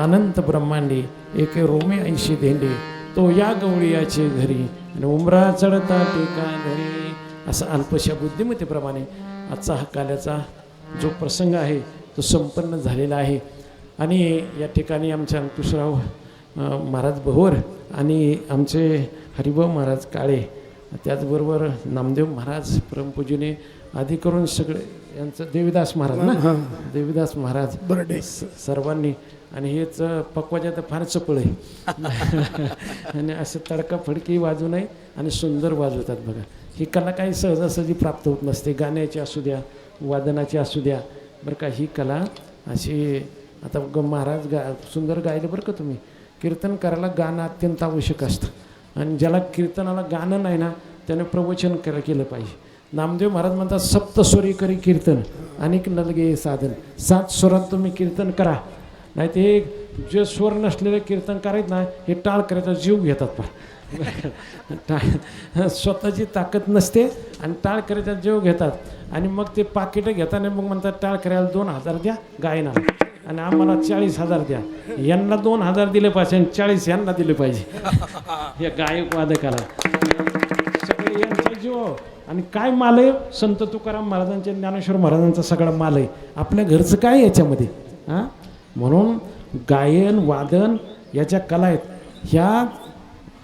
अनंत ब्रह्मांडी एके रोमे 80 धेंडे, तो या गवळीयाचे घरी आणि उमरा चढता टेका घरी. असा अल्पशा बुद्धिमत्तेप्रमाणे आजचा हा काल्याचा जो प्रसंग आहे तो संपन्न झालेला आहे. आणि या ठिकाणी आमचे अंकुशराव महाराज बहोर आणि आमचे हरिभाऊ महाराज काळे, त्याचबरोबर नामदेव महाराज परमपूजने आधी करून सगळे यांचं देवीदास महाराज ना, देवीदास महाराज बर्डे सर्वांनी. आणि हेच पक्वाच्या तर फार चपळ आहे आणि असं तडकाफडकी वाजू नये आणि सुंदर वाजवतात. बघा, ही कला काही सहजासहजी प्राप्त होत नसते. गाण्याची असू द्या, वादनाची असू द्या बरं का. ही कला अशी आता महाराज सुंदर गायले बरं का. तुम्ही कीर्तन करायला गाणं अत्यंत आवश्यक असतं. आणि ज्याला कीर्तनाला गाणं नाही ना, त्याने प्रवचन केलं पाहिजे. नामदेव महाराज म्हणतात सप्तस्वरी करी कीर्तन अनेक नलगे साधन. 7 स्वरात तुम्ही कीर्तन करा. नाही ते जे स्वर नसलेले कीर्तन करायचं ना, हे टाळ करायचा जीव घेतात. स्वतःची ताकद नसते आणि टाळ करायचा जीव घेतात. आणि मग ते पाकिट घेताना मग म्हणतात टाळ करायला 2,000 द्या गायना आणि आम्हाला 40,000 द्या. यांना 2,000 दिले पाहिजे आणि 40 यांना दिले पाहिजे या गायक वादकाला. सगळे यांचा जीव आणि काय माल आहे संत तुकाराम महाराजांच्या ज्ञानेश्वर महाराजांचा सगळा माल आहे. आपल्या घरचं काय आहे याच्यामध्ये हां. म्हणून गायन वादन याच्या कला आहेत ह्या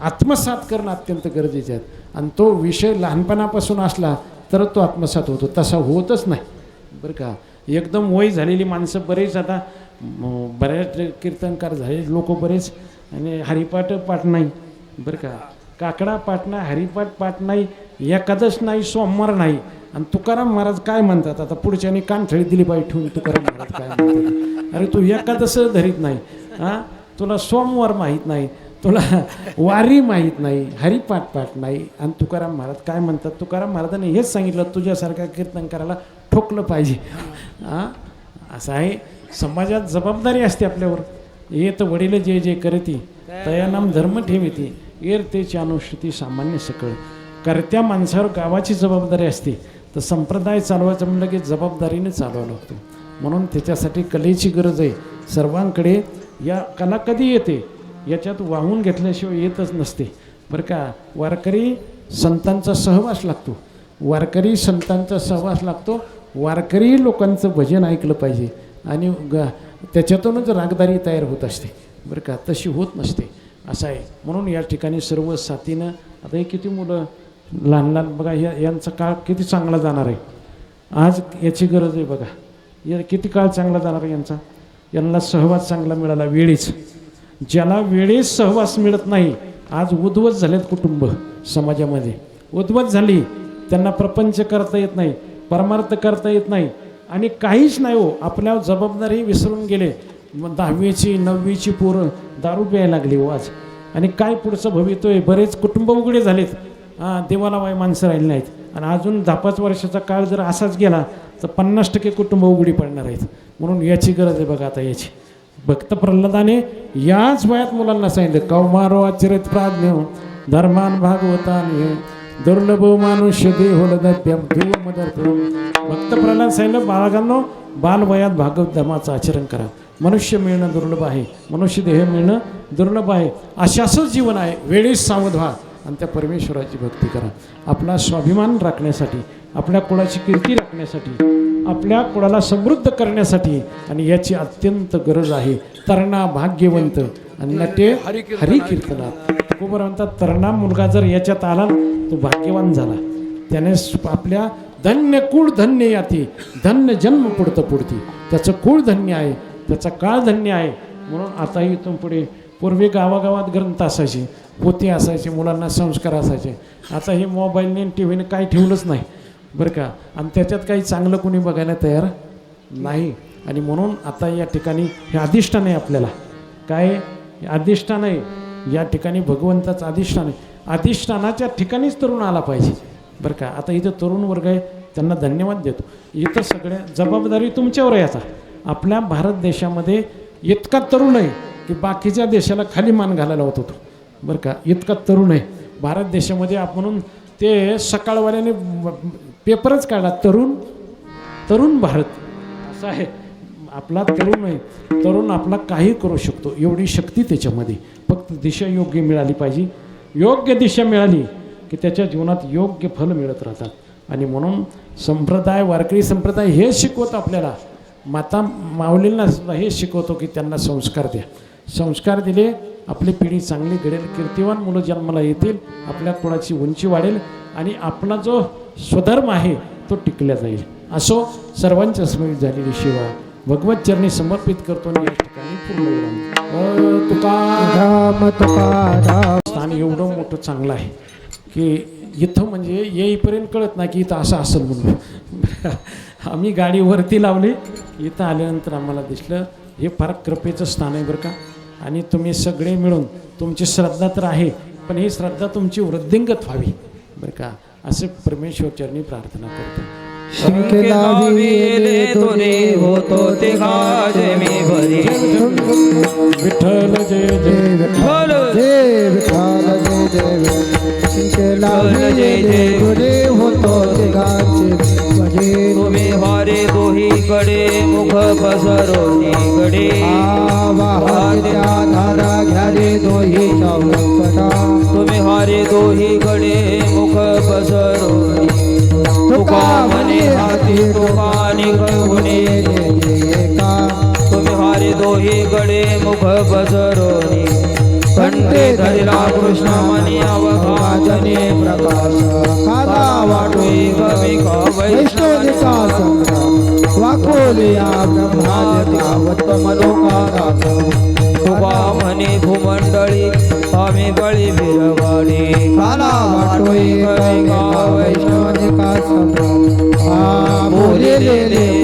आत्मसात करणं अत्यंत गरजेचे आहेत. आणि तो विषय लहानपणापासून असला तर तो आत्मसात होतो, तसा होतच नाही बरं का. एकदम वय झालेली माणसं बरेच आता बऱ्याच कीर्तनकार झाले लोक बरेच आणि हरिपाठ पाठ नाही बरं का. काकडा पाठ नाही, हरिपाठ पाठ नाही, एकादश नाही, सोमवार नाही. आणि तुकाराम महाराज काय म्हणतात आता पुढच्यानी कानठळी दिली पाहिजे ठेवून तुकाराम महाराज काय म्हणतात, अरे तू एकादश धरीत नाही हां, तुला सोमवार माहीत नाही, तुला वारी माहीत नाही, हरिपाठ पाठ नाही. आणि तुकाराम महाराज काय म्हणतात, तुकाराम महाराजांनी हेच सांगितलं तुझ्यासारख्या कीर्तन करायला ठोकलं पाहिजे हां. असं आहे समाजात जबाबदारी असते आपल्यावर. येत वडील जे जे करती तया नाम धर्म ठेविती येर तेची अनुष्ठिती सामान्य सकळ. करत्या माणसावर गावाची जबाबदारी असते, तर संप्रदाय चालवायचं म्हणलं की जबाबदारीने चालवावं लागतं. म्हणून त्याच्यासाठी कलेची गरज आहे सर्वांकडे. या कला कधी येते याच्यात वाहून घेतल्याशिवाय येतच नसते बरं का. वारकरी संतांचा सहवास लागतो, वारकरी संतांचा सहवास लागतो, वारकरी लोकांचं भजन ऐकलं पाहिजे आणि त्याच्यातूनच रागदारी तयार होत असते बरं का, तशी होत नसते असं आहे. म्हणून या ठिकाणी सर्व साथीनं आता हे किती मुलं लहान लहान बघा यांचा काळ किती चांगला जाणार आहे. आज याची गरज आहे बघा, या किती काळ चांगला जाणार आहे यांचा. यांना सहवास चांगला मिळाला वेळीच. ज्याला वेळेस सहवास मिळत नाही आज उद्ध्वस्त झालेत कुटुंब समाजामध्ये, उद्ध्वस्त झाली. त्यांना प्रपंच करता येत नाही, परमार्थ करता येत नाही आणि काहीच नाही हो. आपल्या जबाबदारी विसरून गेले. 10वीची 9वीची पोरं दारू प्यायला लागली हो आज. आणि काय पुढचं भवितव्य आहे. बरेच कुटुंब उघडे झालेत हां, देवाला वाय माणसं राहिली नाहीत. आणि अजून 10-5 वर्षाचा काळ जर असाच गेला तर 50% कुटुंब उघडी पडणार आहेत. म्हणून याची गरज आहे बघा आता याची. भक्त प्रल्हादाने याच वयात मुलांना सांगितलं कौमारो आचरित प्राज्ञ धर्मान भागवताने दुर्लभ मानुष्य देहोलदभ्यम ध्रुवमदर्थम. भक्त प्रल्हाद सांगितलं बाळगांनो बालवयात भागवत धर्माचं आचरण करा. मनुष्य मिळणं दुर्लभ आहे, मनुष्य देह मिळणं दुर्लभ आहे. अशाच जीवन आहे. वेळेस सावध व्हा आणि त्या परमेश्वराची भक्ती करा. आपला स्वाभिमान राखण्यासाठी, आपल्या कुळाची कीर्ती राखण्यासाठी, आपल्या कुळाला समृद्ध करण्यासाठी आणि याची अत्यंत गरज आहे. तरणा भाग्यवंत आणि नटे हरिकीर्तनात. तुकोबा म्हणतात तरणा मुलगा जर याच्यात आला तो भाग्यवान झाला. त्याने आपल्या धन्य कुळ धन्य याती धन्य जन्म पुढतं पुढती. त्याचं कुळ धन्य आहे, त्याचा काळ धन्य आहे. म्हणून आताही इथून पुढे पूर्वी गावागावात ग्रंथ असायचे, पोते असायचे, मुलांना संस्कार असायचे. आता हे मोबाईलने टी व्हीने काही ठेवलंच नाही बरं का. आणि त्याच्यात काही चांगलं कोणी बघायला तयार नाही. आणि म्हणून आता या ठिकाणी हे अधिष्ठान आहे आपल्याला. काय अधिष्ठान आहे या ठिकाणी, भगवंताचं अधिष्ठान आहे. अधिष्ठानाच्या ठिकाणीच तरुण आला पाहिजे बरं का. आता इथं तरुण वर्ग आहे त्यांना धन्यवाद देतो. इथं सगळ्या जबाबदारी तुमच्यावर आहे. आता आपल्या भारत देशामध्ये इतका तरुण आहे की बाकीच्या देशाला खाली मान घालायला होत होतो बरं का. इतका तरुण आहे भारत देशामध्ये. म्हणून ते सकाळवाल्याने पेपरच काढला तरुण तरुण भारत असं आहे. आपला तरुण आहे, तरुण आपला काही करू शकतो एवढी शक्ती त्याच्यामध्ये. फक्त दिशा योग्य मिळाली पाहिजे. योग्य दिशा मिळाली की त्याच्या जीवनात योग्य फल मिळत राहतात. आणि म्हणून संप्रदाय वारकरी संप्रदाय हे शिकवतो आपल्याला. माता माऊलींना सुद्धा हे शिकवतो की त्यांना संस्कार द्या. संस्कार दिले आपली पिढी चांगली घडेल, कीर्तिवान मुलं जन्माला येतील, आपल्या कुळाची उंची वाढेल आणि आपला जो स्वधर्म आहे तो टिकला जाईल. असो सर्वांच्या स्मृत झालेली सेवा भगवत चरणी समर्पित करतो आणि या ठिकाणी पूर्ण तुकाराम तुकाराम. स्थान एवढं मोठं चांगलं आहे की इथं म्हणजे येईपर्यंत कळत नाही की इथं असं असेल म्हणून. आम्ही गाडी वरती लावली, इथं आल्यानंतर आम्हाला दिसलं हे फार कृपेचं स्थान आहे बरं का. आणि तुम्ही सगळे मिळून, तुमची श्रद्धा तर आहे पण ही श्रद्धा तुमची वृद्धिंगत व्हावी बरं का, असे परमेश्वर चरणी प्रार्थना करतो. होतो ते गाजे मी भरी विठ्ठल जय जय विठ्ठल जय विठ्ठल जय जय. शिंकेला जय जय होतो ते गाचे पसरोनी गडे वाहत्या धारा घ्या रे दोही चावकटा तुम्ही हारे दोही गडे मुख पसरोनी तुका म्हणे हाती तुकानी कळवणे एका तुम्ही हारे दोही गडे मुख पसरोनी कंठे धरिला कृष्ण मनी अवघातने प्रकाश खादा वाटोई कमी का वैष्णवनिका संग्राम वाकोलिया ब्रह्मादिका वत्तमलोकादात तुका म्हणे भूमंडळी आम्ही बळी बिरवाडी खादा वाटोई कमी का वैष्णवनिका संग्राम बोलेले